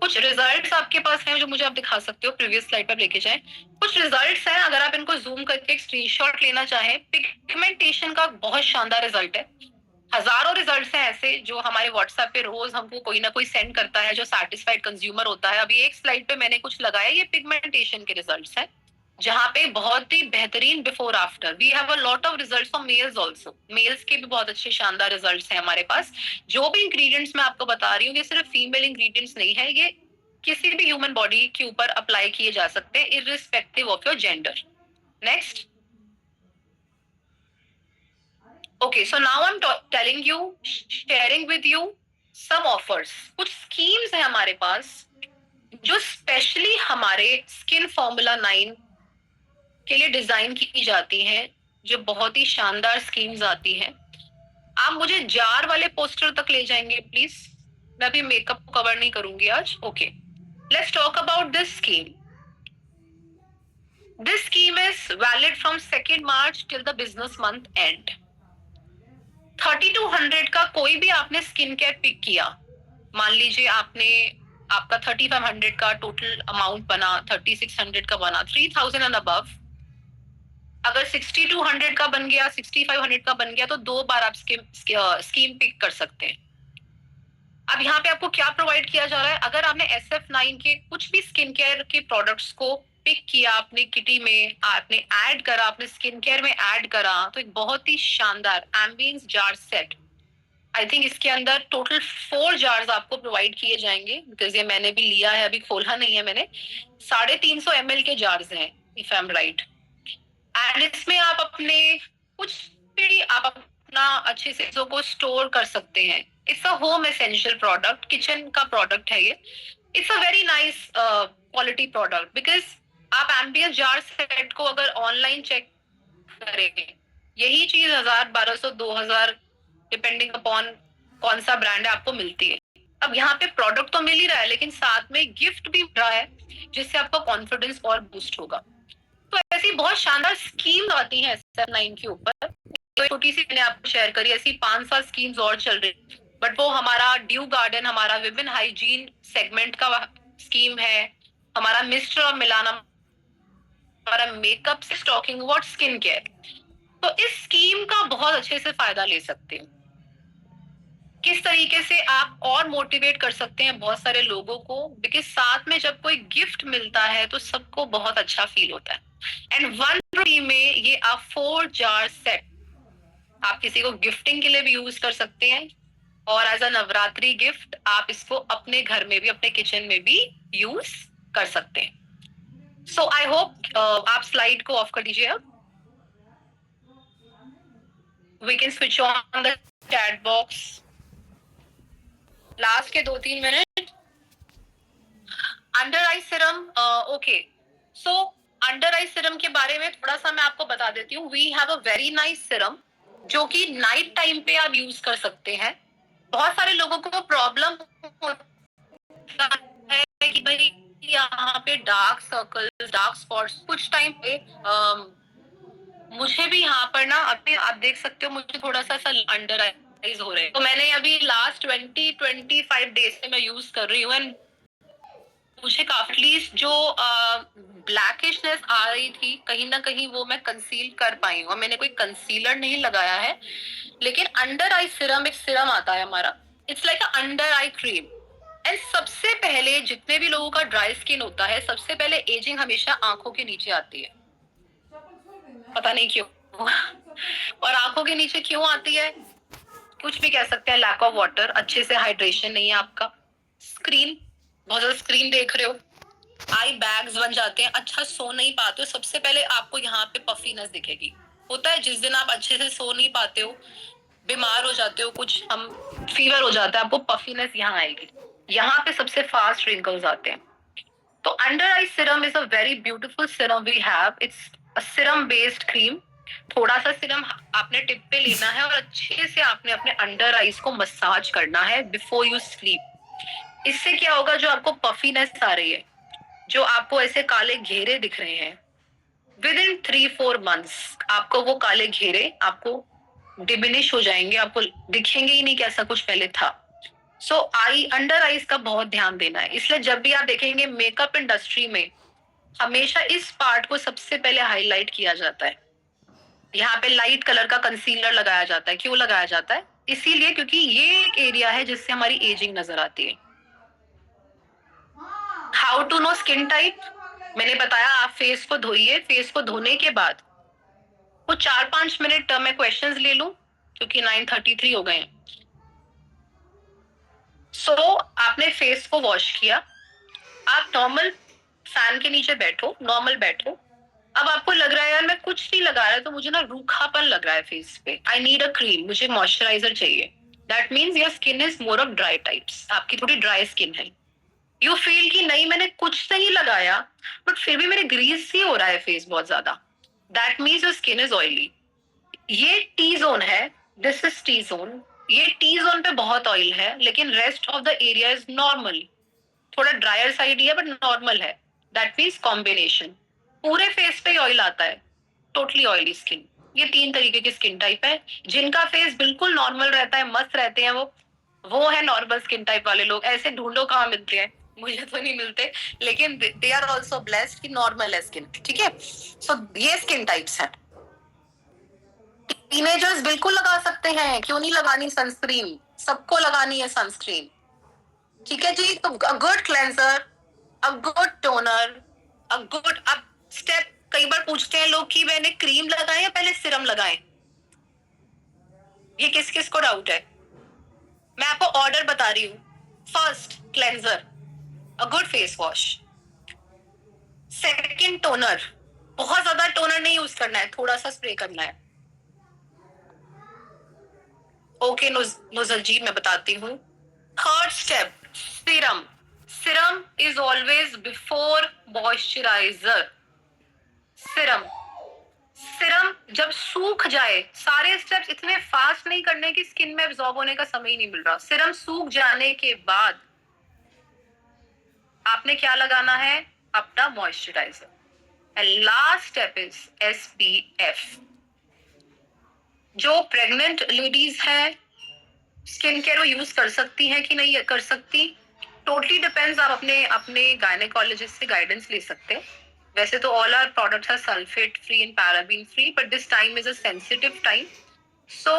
कुछ रिजल्ट्स आपके पास हैं जो मुझे आप दिखा सकते हो, प्रीवियस स्लाइड पर लेके जाएं। कुछ रिजल्ट्स हैं, अगर आप इनको जूम करके एक स्क्रीनशॉट लेना चाहें। पिगमेंटेशन का बहुत शानदार रिजल्ट है। हजारों रिजल्ट्स हैं ऐसे जो हमारे व्हाट्सएप पे रोज हमको कोई ना कोई सेंड करता है, जो सैटिस्फाइड कंज्यूमर होता है। अभी एक स्लाइड पे मैंने कुछ लगाया, ये पिगमेंटेशन के रिजल्ट्स हैं, जहां पे बहुत ही बेहतरीन before after. We have a lot of results for males also, males के भी बहुत अच्छे शानदार रिजल्ट्स हैं हमारे पास। जो भी इंग्रेडिएंट्स मैं आपको बता रही हूँ, ये सिर्फ फीमेल इंग्रेडिएंट्स नहीं है, ये किसी भी ह्यूमन बॉडी के ऊपर अप्लाई किए जा सकते हैं, irrespective of your gender. Next, okay, so now I'm telling you, sharing with you some offers। कुछ स्कीम्स हैं हमारे पास जो स्पेशली हमारे स्किन फॉर्मूला 9 के लिए डिजाइन की जाती हैं, जो बहुत ही शानदार स्कीम्स आती हैं। आप मुझे जार वाले पोस्टर तक ले जाएंगे प्लीज, मैं अभी मेकअप कवर नहीं करूंगी आज। Okay, let's talk about this scheme. This scheme is valid from 2 March till the business month and. 3200 का कोई भी आपने स्किन केयर पिक किया, मान लीजिए आपका 3500 का टोटल अमाउंट बना, 3600 का बना, 3000 एंड अबव। अगर 6200 का बन गया, 6500 का बन गया, तो 2 बार आप स्कीम पिक कर सकते हैं। अब यहाँ पे आपको क्या प्रोवाइड किया जा रहा है? अगर आपने SF9 के कुछ भी स्किन केयर के प्रोडक्ट्स को पिक किया अपनी किटी में, आपने ऐड करा, अपने स्किन केयर में ऐड करा, तो एक बहुत ही शानदार ambience jar set, I think इसके अंदर टोटल 4 जार्स आपको प्रोवाइड किए जाएंगे, बिकॉज ये मैंने भी लिया है, अभी खोला नहीं है मैंने। 350 ml के जार्स हैं, if I am right. And इसमें आप अपने कुछ भी आप अपना अच्छे से चीजों को स्टोर कर सकते हैं। It's a home essential product, kitchen का प्रोडक्ट है ये। It's a very nice quality product, because आप एम्बियंस जार सेट को अगर ऑनलाइन चेक करेंगे, यही चीज 1000, 1200, 2000 डिपेंडिंग अपॉन कौन सा ब्रांड है आपको मिलती है। अब यहाँ पे प्रोडक्ट तो मिल ही रहा है, लेकिन साथ में गिफ्ट भी मिल रहा है, जिससे आपका कॉन्फिडेंस और बूस्ट होगा। तो ऐसी बहुत शानदार स्कीम आती है SF9 के ऊपर। तो छोटी सी मैंने आपको शेयर करी, ऐसी 5-7 स्कीम्स और चल रही, बट वो हमारा ड्यू गार्डन, हमारा विमेन हाइजीन सेगमेंट का स्कीम है, हमारा मिस्टर और मिलाना, हमारा मेकअप से टॉकिंग अबाउट स्किन केयर। तो इस स्कीम का बहुत अच्छे से फायदा ले सकते हैं। किस तरीके से आप और मोटिवेट कर सकते हैं बहुत सारे लोगों को, बिकॉज साथ में जब कोई गिफ्ट मिलता है तो सबको बहुत अच्छा फील होता है। एंड 1 रुपी में ये आप 4 जार सेट आप किसी को गिफ्टिंग के लिए भी यूज कर सकते हैं, और एज अ नवरात्रि गिफ्ट आप इसको अपने घर में भी, अपने किचन में भी यूज कर सकते हैं। सो आई होप आप स्लाइड को ऑफ कर दीजिए। अब we can switch on the chat box. Last के 2-3 minute. Under eye serum, okay, so under eye serum के बारे में थोड़ा सा मैं आपको बता देती हूँ। We have a very nice serum जो कि नाइट टाइम पे आप यूज कर सकते हैं। बहुत सारे लोगों को प्रॉब्लम होता है कि भाई यहाँ पे डार्क सर्कल्स, डार्क स्पॉट्स कुछ टाइम पे, मुझे भी यहाँ पर ना अभी आप देख सकते हो, मुझे थोड़ा सा अंडर आईज हो रहे हैं। तो मैंने अभी लास्ट 20-25 डेज से मैं यूज कर रही हूँ, एंड मुझे काफी जो ब्लैकिशनेस आ रही थी, कहीं ना कहीं वो मैं कंसील कर पाई हूँ। मैंने कोई कंसीलर नहीं लगाया है, लेकिन अंडर आई सिरम एक सिरम आता है हमारा, it's like a under eye cream. And सबसे पहले जितने भी लोगों का ड्राई स्किन होता है, सबसे पहले एजिंग हमेशा आंखों के नीचे आती है, पता नहीं क्यों। और आंखों के नीचे क्यों आती है? कुछ भी कह सकते हैं, लैक ऑफ वाटर, अच्छे से हाइड्रेशन नहीं है आपका, स्क्रीन, बहुत ज्यादा स्क्रीन देख रहे हो, आई बैग्स बन जाते हैं, अच्छा सो नहीं पाते हो। सबसे पहले आपको यहाँ पे पफीनेस दिखेगी। होता है जिस दिन आप अच्छे से सो नहीं पाते हो, बीमार हो जाते हो, कुछ हम फीवर हो जाता है, आपको पफीनेस यहाँ आएगी, यहाँ पे सबसे फास्ट रिंकल्स आते हैं। तो under eye serum is a very beautiful serum we have. It's a serum based cream. थोड़ा सा सिरम आपने टिप पे लेना है और अच्छे से आपने अपने अंडर आईज को मसाज करना है बिफोर यू स्लीप। इससे क्या होगा, जो आपको पफीनेस आ रही है, जो आपको ऐसे काले घेरे दिख रहे हैं, विद इन 3-4 months आपको वो काले घेरे आपको डिमिनिश हो जाएंगे, आपको दिखेंगे ही नहीं कि ऐसा कुछ पहले था। सो अंडर आईज का बहुत ध्यान देना है। इसलिए जब भी आप देखेंगे मेकअप इंडस्ट्री में हमेशा इस पार्ट को सबसे पहले हाईलाइट किया जाता है। यहाँ पे लाइट कलर का कंसीलर लगाया जाता है। क्यों लगाया जाता है? इसीलिए क्योंकि ये एक एरिया है जिससे हमारी एजिंग नजर आती है। How to know skin type? मैंने बताया, आप फेस को धोइए। फेस को धोने के बाद वो 4-5 मिनट मैं क्वेश्चंस ले लूं क्योंकि 9:33 हो गए हैं। सो आपने फेस को वॉश किया, आप नॉर्मल फैन के नीचे बैठो, नॉर्मल बैठो। अब आपको लग रहा है यार मैं कुछ नहीं लगा रहा तो मुझे ना रूखापन लग रहा है फेस पे, आई नीड अ क्रीम, मुझे मॉइस्चराइजर चाहिए। That means your skin is more of dry types, आपकी थोड़ी ड्राई स्किन है। यू फील कि नहीं मैंने कुछ नहीं लगाया बट फिर भी मेरे ग्रीस ही हो रहा है फेस बहुत ज्यादा, that means your skin is oily. ये टी जोन है, दिस इज टी जोन। ये टी जोन पे बहुत ऑयल है लेकिन rest of the area is normal, थोड़ा ड्रायर साइड ही है बट नॉर्मल है। That means combination. पूरे फेस पे ऑयल आता है, टोटली ऑयली स्किन। ये 3 तरीके की स्किन टाइप है। जिनका फेस बिल्कुल नॉर्मल रहता है, मस्त रहते हैं, वो है नॉर्मल स्किन टाइप वाले लोग। ऐसे ढूंढो कहाँ मिलते हैं, मुझे तो नहीं मिलते, लेकिन दे आर ऑल्सो ब्लेस्ड कि नॉर्मल है स्किन। ठीक है, सो ये स्किन टाइप्स हैं। टीनेजर्स बिल्कुल लगा सकते हैं, क्यों नहीं लगानी सनस्क्रीन, सबको लगानी है सनस्क्रीन। ठीक है जी, तो अ good cleanser, a good toner, a good. अब स्टेप कई बार पूछते हैं लोग कि मैंने क्रीम लगाए या पहले सिरम लगाए। ये किस किस को डाउट है? मैं आपको ऑर्डर बता रही हूँ। First cleanser, a good face wash. Second toner, बहुत ज्यादा टोनर नहीं यूज करना है, थोड़ा सा स्प्रे करना है। ओके नोजल जी, मैं बताती हूँ। Third step serum. Serum is always before moisturiser. Serum, serum जब सूख जाए, सारे स्टेप्स इतने फास्ट नहीं करने की स्किन में एब्जॉर्ब होने का समय ही नहीं मिल रहा। सीरम सूख जाने के बाद आपने क्या लगाना है? अपना moisturiser. And last step is SPF। जो प्रेग्नेंट लेडीज है स्किन केयर वो यूज कर सकती हैं कि नहीं कर सकती, टोटली डिपेंड्स। आप अपने अपने गायनेकोलॉजिस्ट से गाइडेंस ले सकते हैं। वैसे तो all our products are sulphate free and paraben free, but this time is a sensitive time, so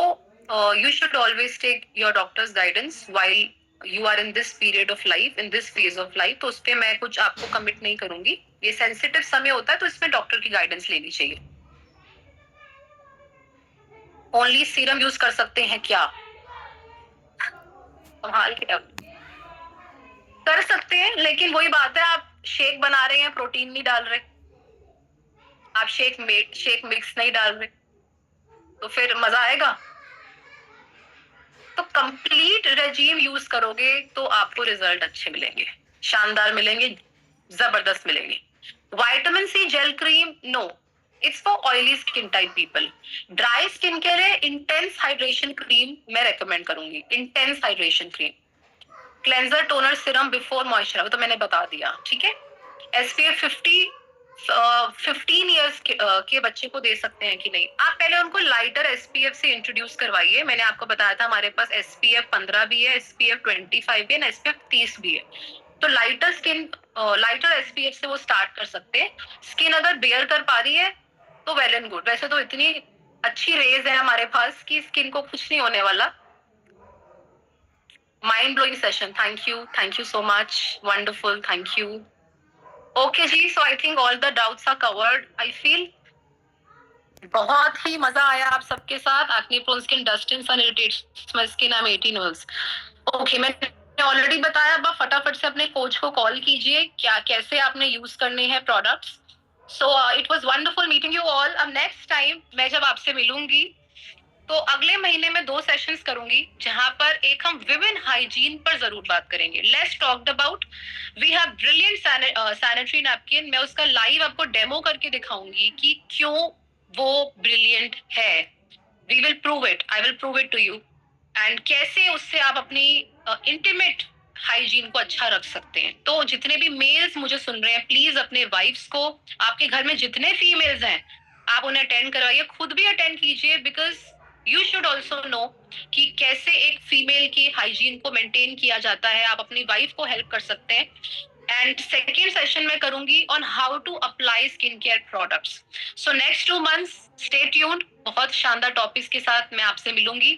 you should always take your doctor's guidance while you are in this period of life, in this phase of life। तो उस पे मैं कुछ आपको commit नहीं करूंगी, ये sensitive समय होता है तो इसमें डॉक्टर की गाइडेंस लेनी चाहिए। ओनली सीरम यूज कर सकते हैं क्या? संभाल के कर सकते हैं, लेकिन वही बात है, आप शेक बना रहे हैं, प्रोटीन नहीं डाल रहे, आप शेक मिक्स नहीं डाल रहे, तो फिर मजा आएगा? तो कंप्लीट रेजीम यूज करोगे तो आपको रिजल्ट अच्छे मिलेंगे, शानदार मिलेंगे, जबरदस्त मिलेंगे। Vitamin C gel cream no, it's for oily skin type people. Dry skin के लिए इंटेंस हाइड्रेशन क्रीम मैं रेकमेंड करूंगी, intense hydration cream. Cleanser, toner, serum before moisturiser तो मैंने बता दिया। ठीक है, SPF 15 ईयर्स के बच्चे को दे सकते हैं कि नहीं? आप पहले उनको लाइटर SPF से इंट्रोड्यूस करवाइए। मैंने आपको बताया था हमारे पास SPF 15 भी है, SPF 25 भी है, SPF 30 भी है। तो लाइटर SPF से वो स्टार्ट कर सकते हैं। स्किन अगर बेयर कर पा रही है तो वेल एंड गुड। वैसे तो इतनी अच्छी रेज है हमारे पास कि स्किन को कुछ नहीं होने वाला। Mind blowing session, thank you so much, wonderful, thank you. Okay जी, so I think all the doubts are covered. I feel बहुत ही मजा आया आप सबके साथ। Acne prone skin, dust and sun irritates my skin, I am 18 years. Okay, मैंने already बताया, अब आप फटाफट से अपने कोच को कॉल कीजिए क्या कैसे आपने यूज करने हैं products. So it was wonderful meeting you all. अब नेक्स्ट टाइम मैं जब आपसे मिलूंगी तो अगले महीने में 2 सेशंस करूंगी जहां पर एक हम विमेन हाइजीन पर जरूर बात करेंगे। Let's talk about, we have brilliant sanitary napkin. मैं उसका लाइव आपको डेमो करके दिखाऊंगी कि क्यों वो ब्रिलियंट है। We will prove it, I will prove it to you. And कैसे उससे आप अपनी इंटीमेट हाइजीन को अच्छा रख सकते हैं। तो जितने भी मेल्स मुझे सुन रहे हैं, प्लीज अपने वाइफ्स को, आपके घर में जितने फीमेल्स हैं, आप उन्हें अटेंड करवाइए, खुद भी अटेंड कीजिए, because you should also know कि कैसे एक फीमेल की हाइजीन को मेंटेन किया जाता है। आप अपनी वाइफ को हेल्प कर सकते हैं। एंड सेकेंड सेशन में करूंगी on how to apply skin care products. So next 2 months stay tuned, बहुत शानदार टॉपिक्स के साथ मैं आपसे मिलूंगी।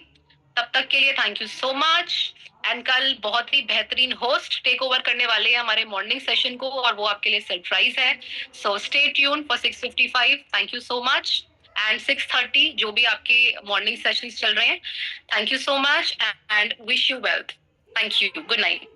तब तक के लिए thank you so much. And कल बहुत ही बेहतरीन होस्ट टेक ओवर करने वाले हैं हमारे मॉर्निंग सेशन को, और वो आपके लिए सरप्राइज है। So stay tune for 6:55। Thank you so much. And 6:30 जो भी आपके मॉर्निंग सेशंस चल रहे हैं, thank you so much and wish you wealth. Thank you, good night.